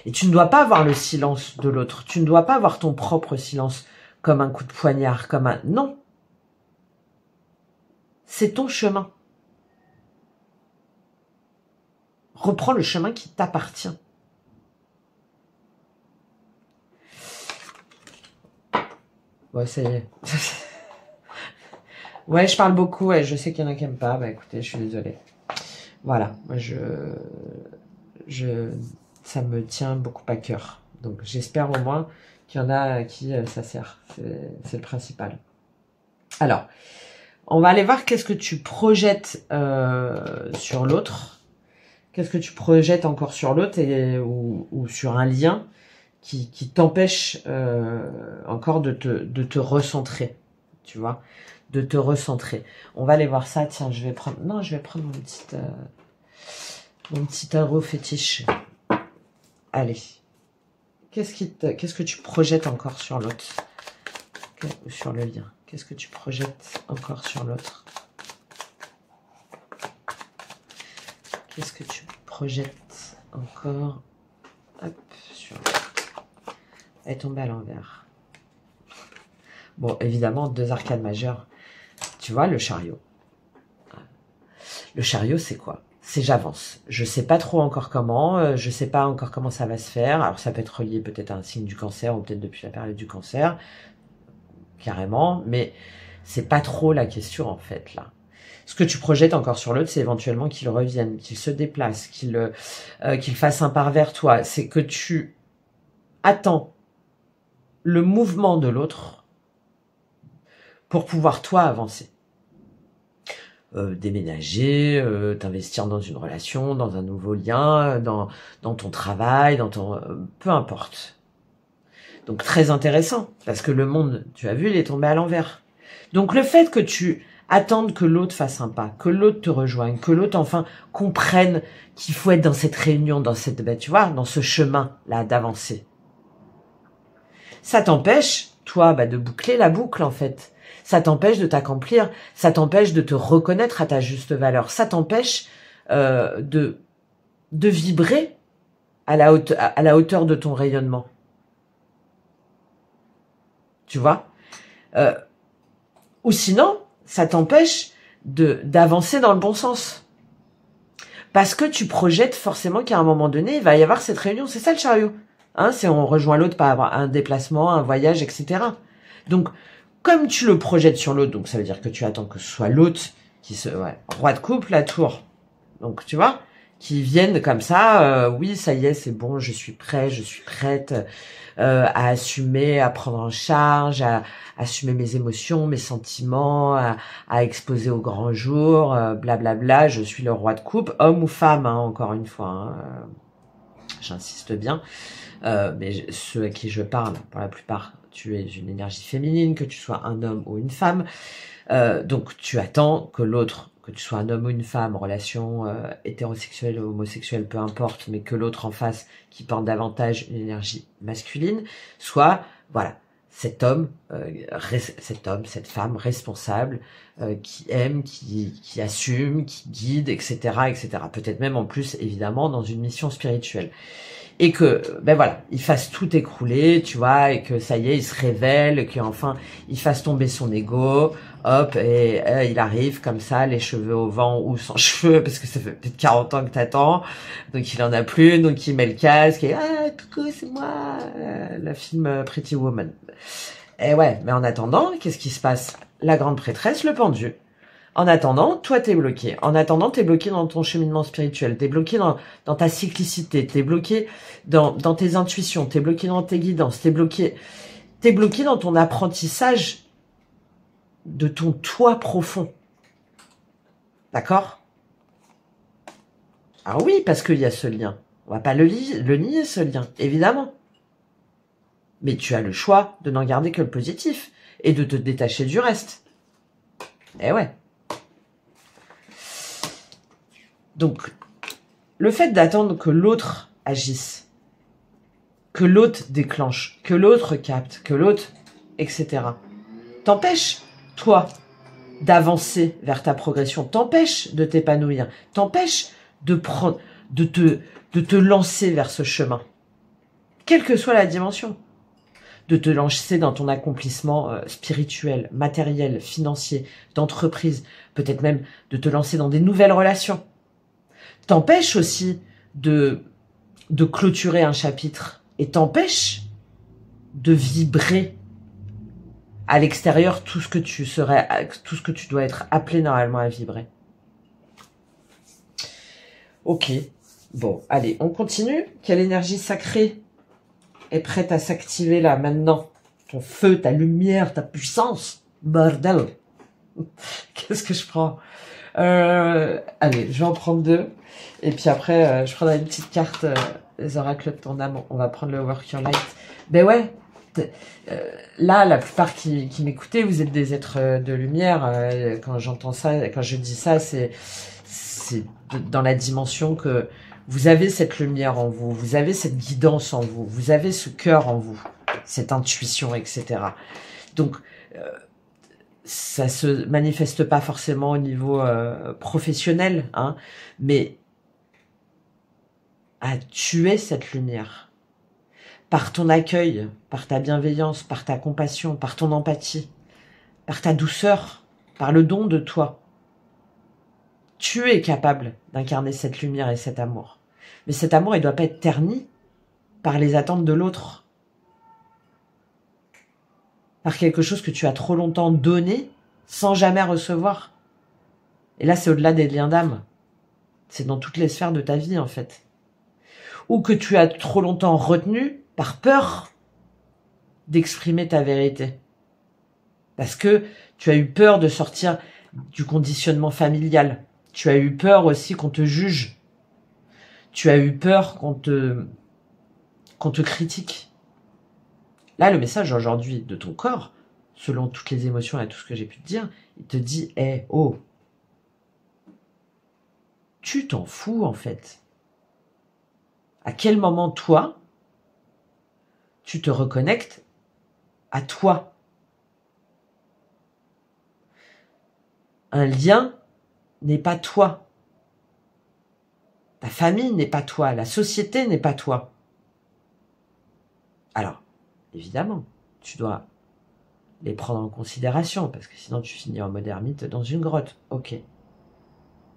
Speaker 1: Et tu ne dois pas avoir le silence de l'autre. Tu ne dois pas avoir ton propre silence comme un coup de poignard, comme un... Non. C'est ton chemin. Reprends le chemin qui t'appartient. Ouais, ça y est. Ouais, je parle beaucoup. Ouais, je sais qu'il y en a qui n'aiment pas. Bah écoutez, je suis désolée. Voilà. Moi, ça ça me tient beaucoup à cœur. Donc j'espère au moins qu'il y en a à qui ça sert. C'est le principal. Alors, on va aller voir qu'est-ce que tu projettes sur l'autre. Qu'est-ce que tu projettes encore sur l'autre ou sur un lien qui t'empêche encore de te recentrer, tu vois, de te recentrer. On va aller voir ça. Tiens, je vais prendre mon petit tarot fétiche. Allez. Qu'est-ce que tu projettes encore sur l'autre? Sur le lien. Qu'est-ce que tu projettes encore sur l'autre? Qu'est-ce que tu projettes encore? Hop, sur l'autre. Elle est tombée à l'envers. Bon, évidemment, 2 arcades majeures. Tu vois, le chariot. Le chariot, c'est quoi? C'est j'avance. Je sais pas trop encore comment, je sais pas encore comment ça va se faire. Alors ça peut être relié peut-être à un signe du cancer ou peut-être depuis la période du cancer, carrément, mais c'est pas trop la question en fait là. Ce que tu projettes encore sur l'autre, c'est éventuellement qu'il revienne, qu'il se déplace, qu'il fasse un pas vers toi. C'est que tu attends le mouvement de l'autre pour pouvoir toi avancer. Déménager, t'investir dans une relation, dans un nouveau lien, dans ton travail, peu importe. Donc très intéressant, parce que le monde, tu as vu, il est tombé à l'envers. Donc le fait que tu attendes que l'autre fasse un pas, que l'autre te rejoigne, que l'autre enfin comprenne qu'il faut être dans cette réunion, dans tu vois, dans ce chemin-là d'avancer. Ça t'empêche, toi, de boucler la boucle en fait. Ça t'empêche de t'accomplir, ça t'empêche de te reconnaître à ta juste valeur, ça t'empêche de vibrer à la hauteur de ton rayonnement. Tu vois, ou sinon, ça t'empêche d'avancer dans le bon sens. Parce que tu projettes forcément qu'à un moment donné, il va y avoir cette réunion. C'est ça le chariot. Hein, c'est on rejoint l'autre par un déplacement, un voyage, etc. Donc, comme tu le projettes sur l'autre, donc ça veut dire que tu attends que ce soit l'autre roi de coupe, la tour. Donc, tu vois, qui viennent comme ça, oui, ça y est, c'est bon, je suis prêt, je suis prête à assumer, à prendre en charge, à assumer mes émotions, mes sentiments, à exposer au grand jour, blablabla, je suis le roi de coupe, homme ou femme, hein, encore une fois, hein, j'insiste bien, mais ceux à qui je parle, pour la plupart, tu es une énergie féminine, que tu sois un homme ou une femme, donc tu attends que l'autre, que tu sois un homme ou une femme, relation hétérosexuelle ou homosexuelle, peu importe, mais que l'autre en face, qui porte davantage une énergie masculine, soit, voilà, cet homme, cette femme responsable, qui aime, qui assume, qui guide, etc., etc. Peut-être même en plus, évidemment, dans une mission spirituelle. Et que, voilà, il fasse tout écrouler, tu vois, et que ça y est, il se révèle, qu'enfin, il fasse tomber son ego, hop, et il arrive comme ça, les cheveux au vent ou sans cheveux, parce que ça fait peut-être 40 ans que t'attends, donc il en a plus, donc il met le casque, et coucou, c'est moi, le film Pretty Woman. Et ouais, mais en attendant, qu'est-ce qui se passe? La grande prêtresse, le pendu. En attendant, toi, t'es bloqué. En attendant, t'es bloqué dans ton cheminement spirituel. T'es bloqué dans ta cyclicité. T'es bloqué dans tes intuitions. T'es bloqué dans tes guidances. T'es bloqué dans ton apprentissage de ton toi profond. D'accord? Ah oui, parce qu'il y a ce lien. On va pas le nier, ce lien, évidemment. Mais tu as le choix de n'en garder que le positif et de te détacher du reste. Eh ouais. Donc, le fait d'attendre que l'autre agisse, que l'autre déclenche, que l'autre capte, que l'autre, etc., t'empêche, toi, d'avancer vers ta progression, t'empêche de t'épanouir, t'empêche de te lancer vers ce chemin, quelle que soit la dimension, de te lancer dans ton accomplissement spirituel, matériel, financier, d'entreprise, peut-être même de te lancer dans des nouvelles relations. T'empêche aussi de clôturer un chapitre et t'empêche de vibrer à l'extérieur tout ce que tu dois être appelé normalement à vibrer. Ok, Bon, allez, on continue. Quelle énergie sacrée est prête à s'activer là, maintenant? Ton feu, ta lumière, ta puissance. Bordel. Qu'est-ce que je prends? Allez, je vais en prendre 2. Et puis après, je prendrai une petite carte, les oracles de ton âme. On va prendre le Work Your Light. Ben ouais. Là, la plupart qui m'écoutez, vous êtes des êtres de lumière. Quand j'entends ça, quand je dis ça, c'est dans la dimension que vous avez cette lumière en vous, vous avez cette guidance en vous, vous avez ce cœur en vous, cette intuition, etc. Donc, ça se manifeste pas forcément au niveau professionnel, hein, mais tu es cette lumière. Par ton accueil, par ta bienveillance, par ta compassion, par ton empathie, par ta douceur, par le don de toi. Tu es capable d'incarner cette lumière et cet amour. Mais cet amour, il ne doit pas être terni par les attentes de l'autre. Par quelque chose que tu as trop longtemps donné sans jamais recevoir. Et là, c'est au-delà des liens d'âme. C'est dans toutes les sphères de ta vie, en fait. Ou que tu as trop longtemps retenu par peur d'exprimer ta vérité. Parce que tu as eu peur de sortir du conditionnement familial. Tu as eu peur aussi qu'on te juge. Tu as eu peur qu'on te critique. Là, le message aujourd'hui de ton corps, selon toutes les émotions et tout ce que j'ai pu te dire, il te dit, hey, oh, tu t'en fous en fait. À quel moment, toi, tu te reconnectes à toi? Un lien n'est pas toi. Ta famille n'est pas toi. La société n'est pas toi. Alors, évidemment, tu dois les prendre en considération, parce que sinon tu finis en mode ermite dans une grotte. Ok.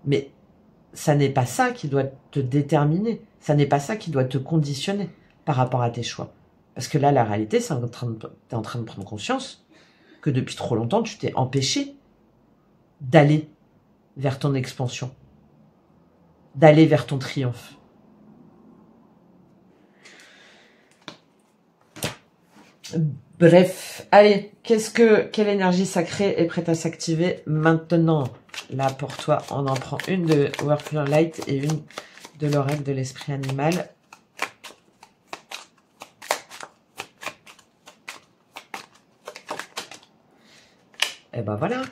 Speaker 1: Mais ça n'est pas ça qui doit te déterminer. Ça n'est pas ça qui doit te conditionner par rapport à tes choix. Parce que là, la réalité, c'est t'es en train de prendre conscience que depuis trop longtemps, tu t'es empêché d'aller vers ton expansion, d'aller vers ton triomphe. Bref, allez, quelle énergie sacrée est prête à s'activer maintenant? Là, pour toi, on en prend une de Work Your Light et une de l'oracle de l'esprit animal. Et ben voilà.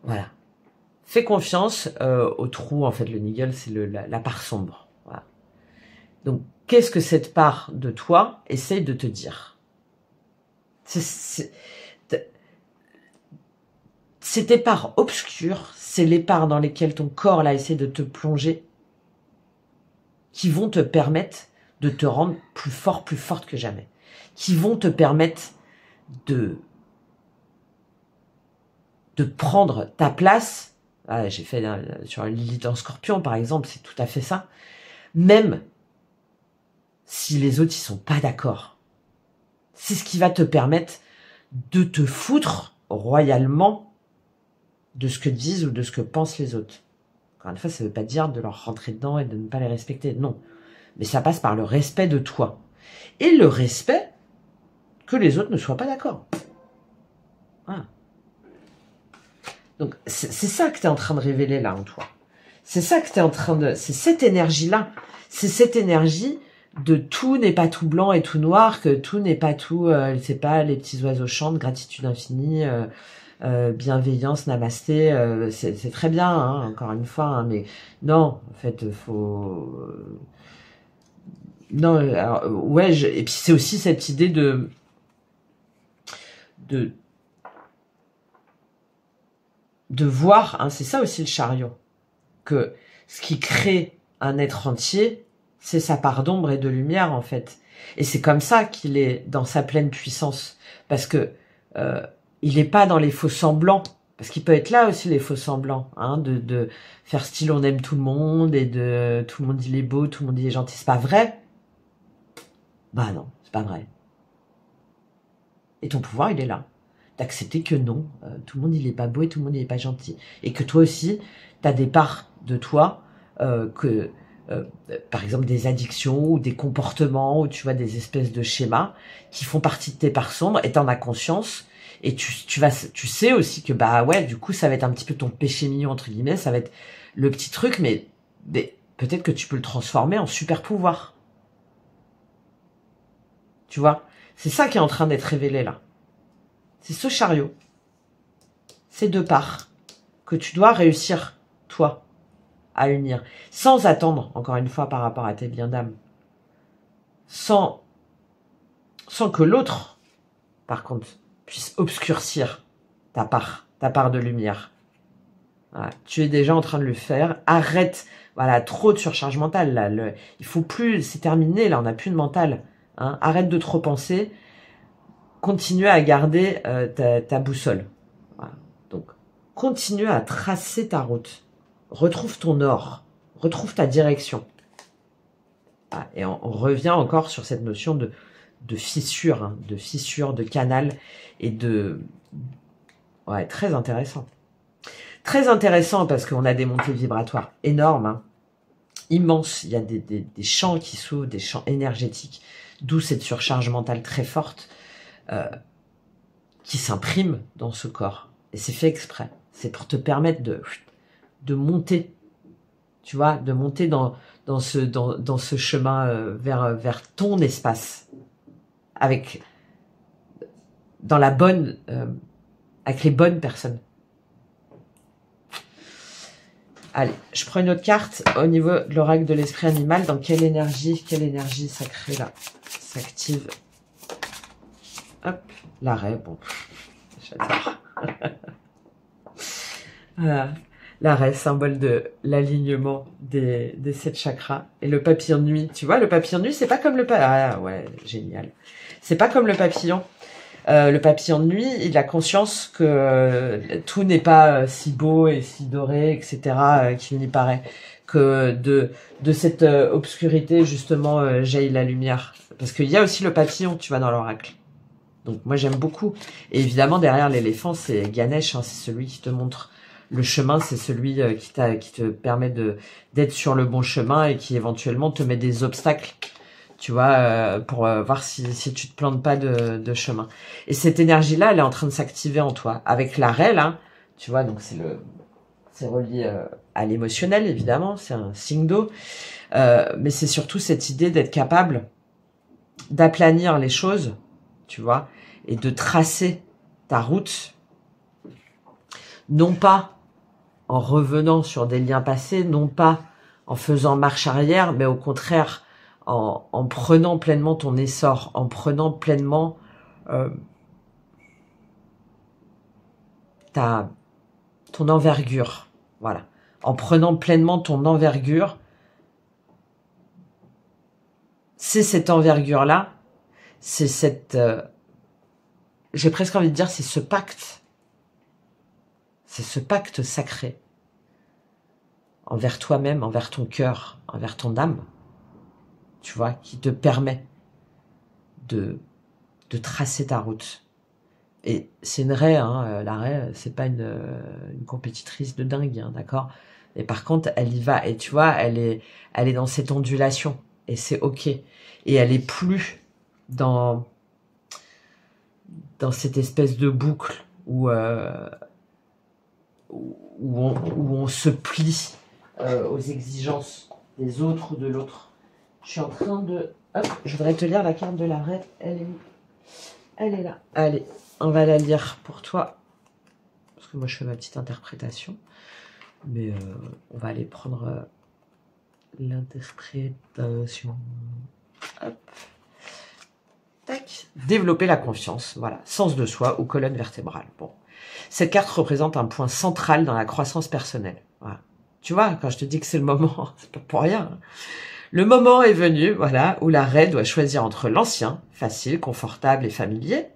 Speaker 1: Voilà. Fais confiance au trou, en fait, le niggle, c'est la part sombre. Voilà. Donc, qu'est-ce que cette part de toi essaye de te dire? C'est tes parts obscures, c'est les parts dans lesquelles ton corps là essaie de te plonger, qui vont te permettre de te rendre plus fort, plus forte que jamais, qui vont te permettre de prendre ta place. Ah, j'ai fait sur Lilith en Scorpion par exemple, c'est tout à fait ça. Même si les autres ils sont pas d'accord, c'est ce qui va te permettre de te foutre royalement de ce que disent ou de ce que pensent les autres. Encore une fois, ça ne veut pas dire de leur rentrer dedans et de ne pas les respecter, non. Mais ça passe par le respect de toi. Et le respect que les autres ne soient pas d'accord. Voilà. Donc, c'est ça que tu es en train de révéler là en toi. C'est ça que tu es en train de... C'est cette énergie-là. C'est cette énergie de tout n'est pas tout blanc et tout noir, que tout n'est pas tout... c'est pas les petits oiseaux chantent, gratitude infinie, bienveillance, namasté. C'est très bien, hein, encore une fois. Hein, mais non, en fait, faut... non, alors, ouais, et puis c'est aussi cette idée de voir, hein, c'est ça aussi le chariot, que ce qui crée un être entier, c'est sa part d'ombre et de lumière en fait. Et c'est comme ça qu'il est dans sa pleine puissance, parce que il n'est pas dans les faux semblants, parce qu'il peut être là aussi les faux semblants, hein, de faire style on aime tout le monde et de tout le monde il est beau, tout le monde il est gentil, c'est pas vrai. Bah non, c'est pas vrai. Et ton pouvoir il est là. D'accepter que non, tout le monde il est pas beau et tout le monde il est pas gentil. Et que toi aussi, tu as des parts de toi que par exemple des addictions ou des comportements ou tu vois des espèces de schémas qui font partie de tes parts sombres et t'en as conscience et tu sais aussi que bah ouais du coup ça va être un petit peu ton péché mignon entre guillemets, ça va être le petit truc mais peut-être que tu peux le transformer en super pouvoir. Tu vois, c'est ça qui est en train d'être révélé là. C'est ce chariot, ces deux parts que tu dois réussir toi à unir, sans attendre, encore une fois, par rapport à tes biens d'âme. Sans que l'autre, par contre, puisse obscurcir ta part de lumière. Voilà. Tu es déjà en train de le faire. Arrête, voilà, trop de surcharge mentale. Là. Il faut plus, c'est terminé, là, on n'a plus de mental. Hein. Arrête de trop penser. Continue à garder ta boussole. Voilà. Donc, continue à tracer ta route. Retrouve ton or. Retrouve ta direction. Ah, et on revient encore sur cette notion de fissure, hein, de canal et de... Ouais, très intéressant. Très intéressant parce qu'on a des montées vibratoires énormes, hein, immenses. Il y a des champs qui s'ouvrent, des champs énergétiques, d'où cette surcharge mentale très forte qui s'imprime dans ce corps. Et c'est fait exprès. C'est pour te permettre de monter, tu vois, de monter dans ce chemin vers ton espace, avec avec les bonnes personnes. Allez, je prends une autre carte au niveau de l'oracle de l'esprit animal. Dans quelle énergie sacrée là s'active? Hop, l'arrêt, bon, j'adore. Voilà. L'arrêt, symbole de l'alignement des 7 chakras. Et le papillon de nuit, tu vois, le papillon de nuit, c'est pas comme le papillon. Ah ouais, génial. C'est pas comme le papillon. Le papillon de nuit, il a conscience que tout n'est pas si beau et si doré, etc., qu'il n'y paraît. Que de cette obscurité, justement, jaillit la lumière. Parce qu'il y a aussi le papillon, tu vois, dans l'oracle. Donc moi, j'aime beaucoup. Et évidemment, derrière l'éléphant, c'est Ganesh, hein, c'est celui qui te montre le chemin, c'est celui qui te permet d'être sur le bon chemin et qui éventuellement te met des obstacles, tu vois, pour voir si tu te plantes pas de chemin. Et cette énergie-là, elle est en train de s'activer en toi. Avec l'arrêt, là, tu vois, donc c'est relié à l'émotionnel, évidemment, c'est un signe d'eau, mais c'est surtout cette idée d'être capable d'aplanir les choses, tu vois, et de tracer ta route, non pas en revenant sur des liens passés, non pas en faisant marche arrière, mais au contraire, en prenant pleinement ton essor, en prenant pleinement ton envergure, voilà. En prenant pleinement ton envergure, c'est cette envergure-là, c'est cette... j'ai presque envie de dire, c'est ce pacte sacré envers toi-même, envers ton cœur, envers ton âme, tu vois, qui te permet de tracer ta route. Et c'est une raie, hein, la raie, c'est pas une compétitrice de dingue, hein, d'accord? Et par contre, elle y va, et tu vois, elle est dans cette ondulation, et c'est ok. Et elle est plus dans cette espèce de boucle où on se plie aux exigences des autres ou de l'autre. Je suis en train de... Hop, je voudrais te lire la carte de l'arrêt. Elle est où? Elle est là. Allez, on va la lire pour toi. Parce que moi, je fais ma petite interprétation. Mais on va aller prendre l'interprétation. Hop. Tac. Développer la confiance. Voilà. Sens de soi ou colonne vertébrale. Bon. Cette carte représente un point central dans la croissance personnelle. Voilà. Tu vois, quand je te dis que c'est le moment, c'est pas pour rien. Le moment est venu, voilà, où la raie doit choisir entre l'ancien, facile, confortable et familier,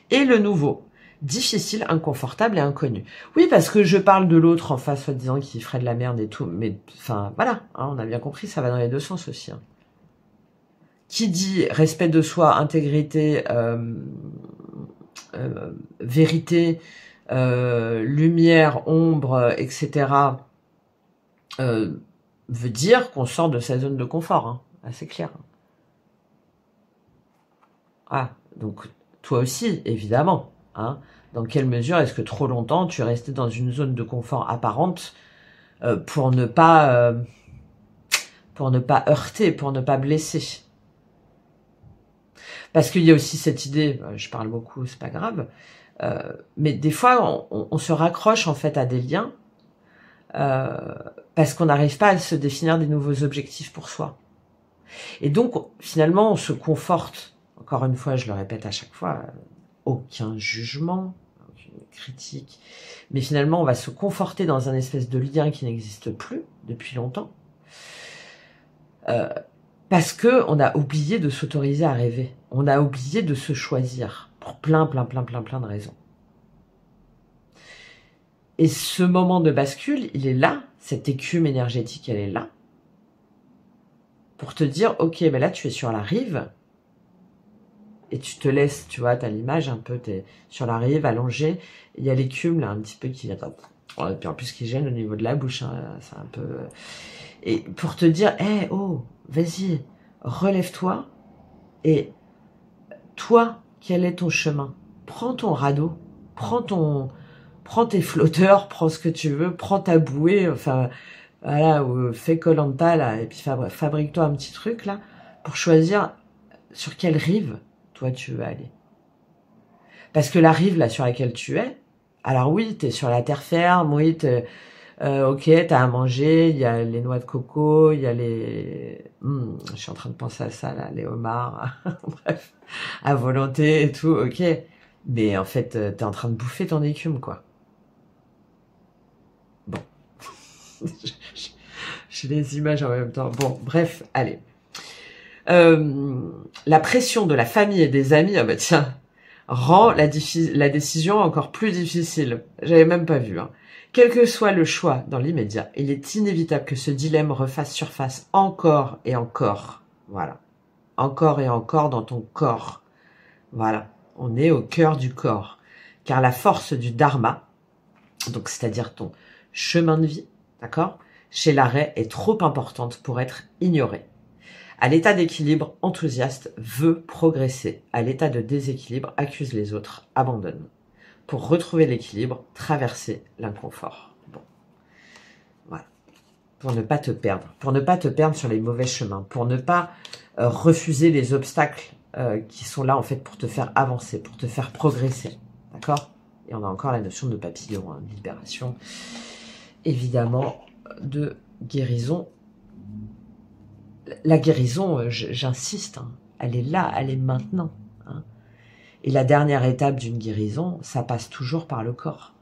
Speaker 1: et le nouveau, difficile, inconfortable et inconnu. Oui, parce que je parle de l'autre en face, soi-disant qu'il ferait de la merde et tout, mais enfin, voilà, hein, on a bien compris, ça va dans les deux sens aussi. Hein. Qui dit respect de soi, intégrité, vérité, lumière, ombre, etc., veut dire qu'on sort de sa zone de confort, hein, assez clair. Ah, donc toi aussi, évidemment. Hein, dans quelle mesure est-ce que trop longtemps tu es resté dans une zone de confort apparente pour ne pas heurter, pour ne pas blesser? Parce qu'il y a aussi cette idée, je parle beaucoup, c'est pas grave, mais des fois on se raccroche en fait à des liens parce qu'on n'arrive pas à se définir des nouveaux objectifs pour soi. Et donc finalement on se conforte, encore une fois je le répète à chaque fois, aucun jugement, aucune critique, mais finalement on va se conforter dans un espèce de lien qui n'existe plus depuis longtemps, parce que on a oublié de s'autoriser à rêver, on a oublié de se choisir pour plein de raisons. Et ce moment de bascule, il est là, cette écume énergétique, elle est là, pour te dire, ok, ben là tu es sur la rive, et tu te laisses, tu vois, t'as l'image un peu, t'es sur la rive, allongé, il y a l'écume là un petit peu qui vient, et puis en plus qui gêne au niveau de la bouche, hein, c'est un peu... Et pour te dire, hey, oh, vas-y, relève-toi, et toi, quel est ton chemin? Prends ton radeau, prends tes flotteurs, prends ce que tu veux, prends ta bouée, enfin, voilà, ou fais Koh-Lanta, là, et puis fabrique-toi un petit truc, là, pour choisir sur quelle rive, toi, tu veux aller. Parce que la rive, là, sur laquelle tu es, alors oui, t'es sur la terre ferme, oui, ok, t'as à manger, il y a les noix de coco, il y a les... je suis en train de penser à ça, là, les homards, bref, à volonté et tout, ok. Mais en fait, t'es en train de bouffer ton écume, quoi. Bon. J'ai les images en même temps. Bon, bref, allez. La pression de la famille et des amis, ah bah tiens, rend la décision encore plus difficile. J'avais même pas vu, hein. Quel que soit le choix dans l'immédiat, il est inévitable que ce dilemme refasse surface encore et encore. Voilà. Encore et encore dans ton corps. Voilà. On est au cœur du corps. Car la force du dharma, donc c'est-à-dire ton chemin de vie, d'accord, chez l'arrêt est trop importante pour être ignorée. À l'état d'équilibre, enthousiaste veut progresser. À l'état de déséquilibre, accuse les autres, abandonne. Pour retrouver l'équilibre, traverser l'inconfort. Bon. Voilà. Pour ne pas te perdre. Pour ne pas te perdre sur les mauvais chemins. Pour ne pas refuser les obstacles qui sont là en fait pour te faire avancer, pour te faire progresser. D'accord? Et on a encore la notion de papillon, hein, de libération. Évidemment, de guérison. La guérison, j'insiste, hein, elle est là, elle est maintenant. Hein. Et la dernière étape d'une guérison, ça passe toujours par le corps.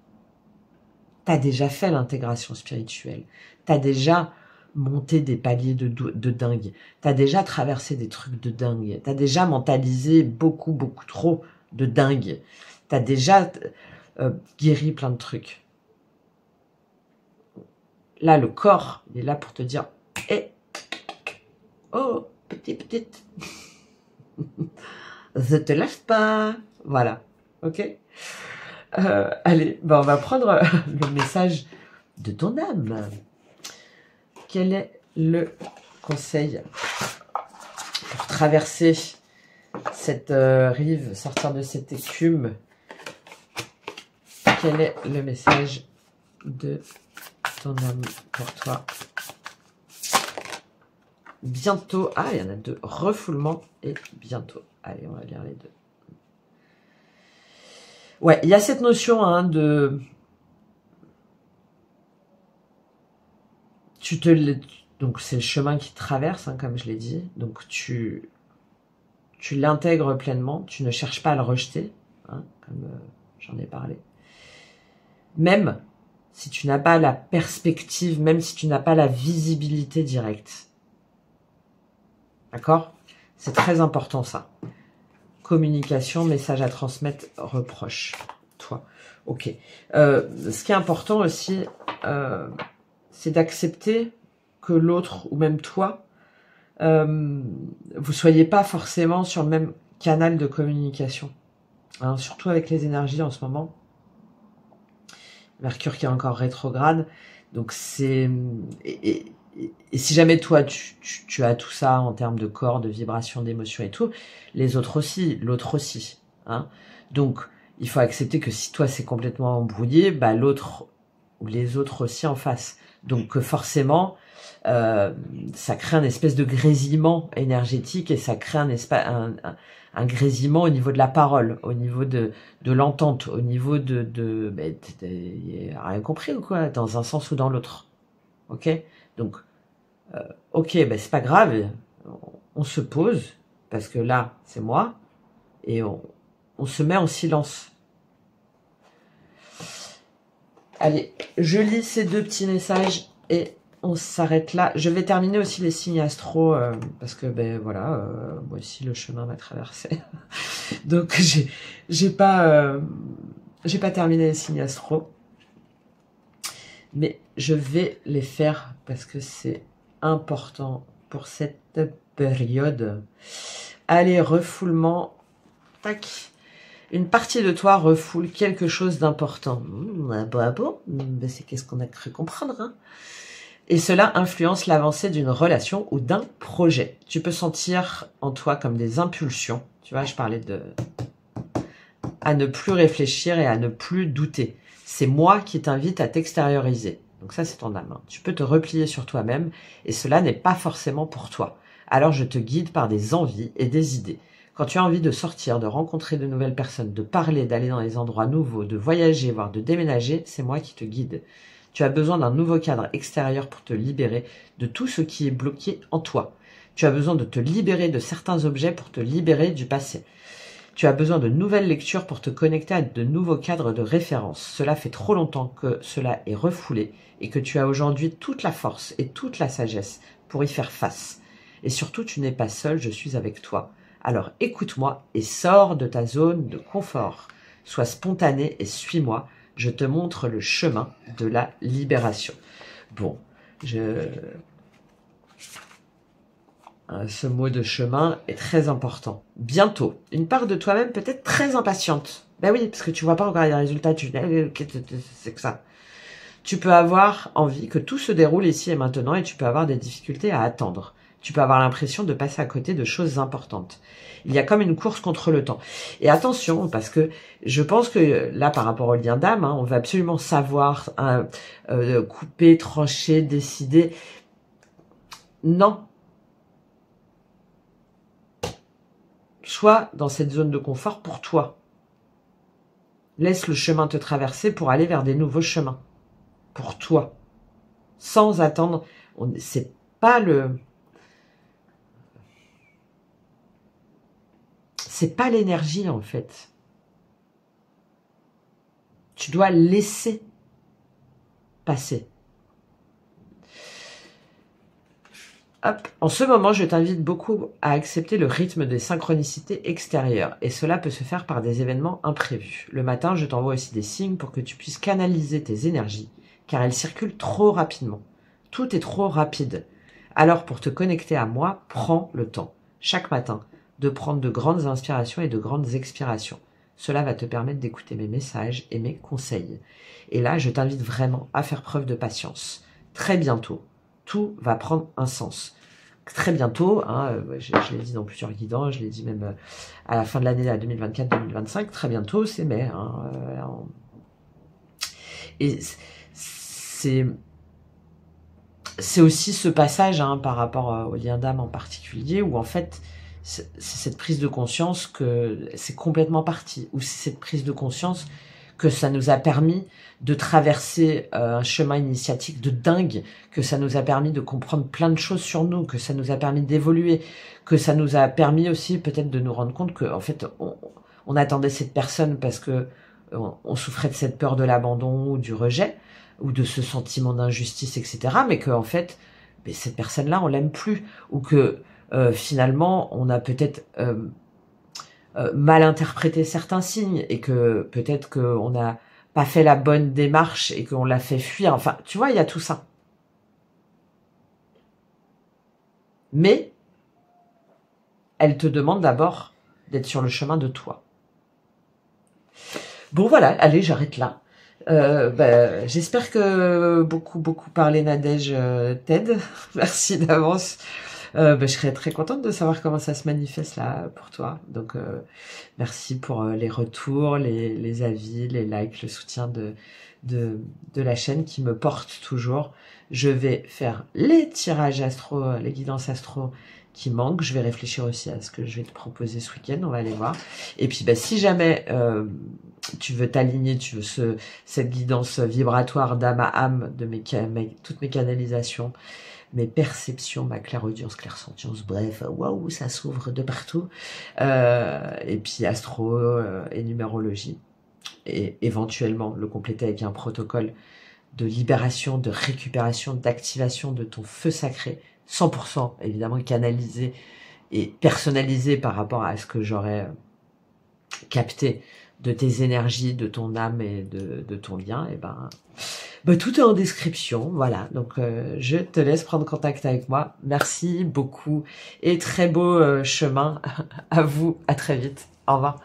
Speaker 1: T'as déjà fait l'intégration spirituelle. T'as déjà monté des paliers de dingue. T'as déjà traversé des trucs de dingue. T'as déjà mentalisé beaucoup trop de dingue. T'as déjà guéri plein de trucs. Là, le corps, il est là pour te dire « Hé, oh, petite, je te lâche pas. » Voilà, ok. Allez, on va prendre le message de ton âme. Quel est le conseil pour traverser cette rive, sortir de cette écume? Quel est le message de ton âme pour toi? Bientôt, ah, il y en a deux, refoulement et bientôt. Allez, on va lire les deux. Ouais, il y a cette notion hein, de... Donc c'est le chemin qui traverse, hein, comme je l'ai dit. Donc tu l'intègres pleinement, tu ne cherches pas à le rejeter, hein, comme j'en ai parlé. Même si tu n'as pas la perspective, même si tu n'as pas la visibilité directe. D'accord? C'est très important ça. Communication, message à transmettre, reproche. Toi. Ok. Ce qui est important aussi, c'est d'accepter que l'autre, ou même toi, vous soyez pas forcément sur le même canal de communication. Hein, surtout avec les énergies en ce moment. Mercure qui est encore rétrograde. Donc c'est... Et et si jamais toi, tu as tout ça en termes de corps, de vibration, d'émotion et tout, les autres aussi, l'autre aussi. Hein. Donc, il faut accepter que si toi, c'est complètement embrouillé, bah, l'autre ou les autres aussi en face. Donc, forcément, ça crée un espèce de grésillement énergétique et ça crée un grésillement au niveau de la parole, au niveau de l'entente, au niveau rien compris ou quoi, dans un sens ou dans l'autre. Ok? Donc, ok, ben c'est pas grave, on se pose, parce que là, c'est moi, et on se met en silence. Allez, je lis ces 2 petits messages et on s'arrête là. Je vais terminer aussi les signes astro, parce que, ben voilà, moi aussi le chemin m'a traversé. Donc, j'ai pas terminé les signes astro. Mais je vais les faire parce que c'est important pour cette période. Allez, refoulement. Tac. Une partie de toi refoule quelque chose d'important. Bon, c'est qu'est-ce qu'on a cru comprendre. Hein. Et cela influence l'avancée d'une relation ou d'un projet. Tu peux sentir en toi comme des impulsions. Tu vois, je parlais à ne plus réfléchir et à ne plus douter. C'est moi qui t'invite à t'extérioriser. Donc ça, c'est ton âme. Hein. Tu peux te replier sur toi-même et cela n'est pas forcément pour toi. Alors je te guide par des envies et des idées. Quand tu as envie de sortir, de rencontrer de nouvelles personnes, de parler, d'aller dans des endroits nouveaux, de voyager, voire de déménager, c'est moi qui te guide. Tu as besoin d'un nouveau cadre extérieur pour te libérer de tout ce qui est bloqué en toi. Tu as besoin de te libérer de certains objets pour te libérer du passé. Tu as besoin de nouvelles lectures pour te connecter à de nouveaux cadres de référence. Cela fait trop longtemps que cela est refoulé et que tu as aujourd'hui toute la force et toute la sagesse pour y faire face. Et surtout, tu n'es pas seul, je suis avec toi. Alors écoute-moi et sors de ta zone de confort. Sois spontané et suis-moi. Je te montre le chemin de la libération. Bon, ce mot de chemin est très important. Bientôt, une part de toi-même peut-être très impatiente. Ben oui, parce que tu vois pas encore les résultats, c'est que ça. Tu peux avoir envie que tout se déroule ici et maintenant et tu peux avoir des difficultés à attendre. Tu peux avoir l'impression de passer à côté de choses importantes. Il y a comme une course contre le temps. Et attention, parce que je pense que là, par rapport au lien d'âme, on va absolument savoir couper, trancher, décider. Non. Sois dans cette zone de confort pour toi. Laisse le chemin te traverser pour aller vers des nouveaux chemins. Pour toi. Sans attendre. C'est pas l'énergie, en fait. Tu dois laisser passer. Hop. En ce moment, je t'invite beaucoup à accepter le rythme des synchronicités extérieures. Et cela peut se faire par des événements imprévus. Le matin, je t'envoie aussi des signes pour que tu puisses canaliser tes énergies, car elles circulent trop rapidement. Tout est trop rapide. Alors, pour te connecter à moi, prends le temps, chaque matin, de prendre de grandes inspirations et de grandes expirations. Cela va te permettre d'écouter mes messages et mes conseils. Et là, je t'invite vraiment à faire preuve de patience. Très bientôt, tout va prendre un sens. Très bientôt, hein, je l'ai dit dans plusieurs guidants, je l'ai dit même à la fin de l'année 2024-2025, très bientôt, c'est mai. Hein, et c'est aussi ce passage par rapport au lien d'âme en particulier, où en fait, c'est cette prise de conscience que c'est complètement parti, ou c'est cette prise de conscience que ça nous a permis de traverser un chemin initiatique de dingue, que ça nous a permis de comprendre plein de choses sur nous, que ça nous a permis d'évoluer, que ça nous a permis aussi peut-être de nous rendre compte que en fait on attendait cette personne parce que on souffrait de cette peur de l'abandon ou du rejet ou de ce sentiment d'injustice, etc. Mais que en fait cette personne-là on l'aime plus, ou que finalement on a peut-être mal interprété certains signes et que peut-être qu'on n'a pas fait la bonne démarche et qu'on l'a fait fuir. Enfin, tu vois, il y a tout ça. Mais elle te demande d'abord d'être sur le chemin de toi. Bon, voilà, allez, j'arrête là. J'espère que beaucoup parler Nadège t'aide. Merci d'avance. Je serais très contente de savoir comment ça se manifeste là pour toi. Donc merci pour les retours, les avis, les likes, le soutien de la chaîne qui me porte toujours. Je vais faire les tirages astro, les guidances astro qui manquent. Je vais réfléchir aussi à ce que je vais te proposer ce week-end. On va aller voir. Et puis si jamais tu veux t'aligner, tu veux cette guidance vibratoire d'âme à âme de toutes mes canalisations, mes perceptions, ma clairaudience, clairsentience, bref, waouh, ça s'ouvre de partout. Et puis astro et numérologie. Et éventuellement le compléter avec un protocole de libération, de récupération, d'activation de ton feu sacré, 100% évidemment canalisé et personnalisé par rapport à ce que j'aurais capté de tes énergies, de ton âme et de ton lien. Et tout est en description, voilà. Donc je te laisse prendre contact avec moi. Merci beaucoup et très beau chemin à vous. À très vite. Au revoir.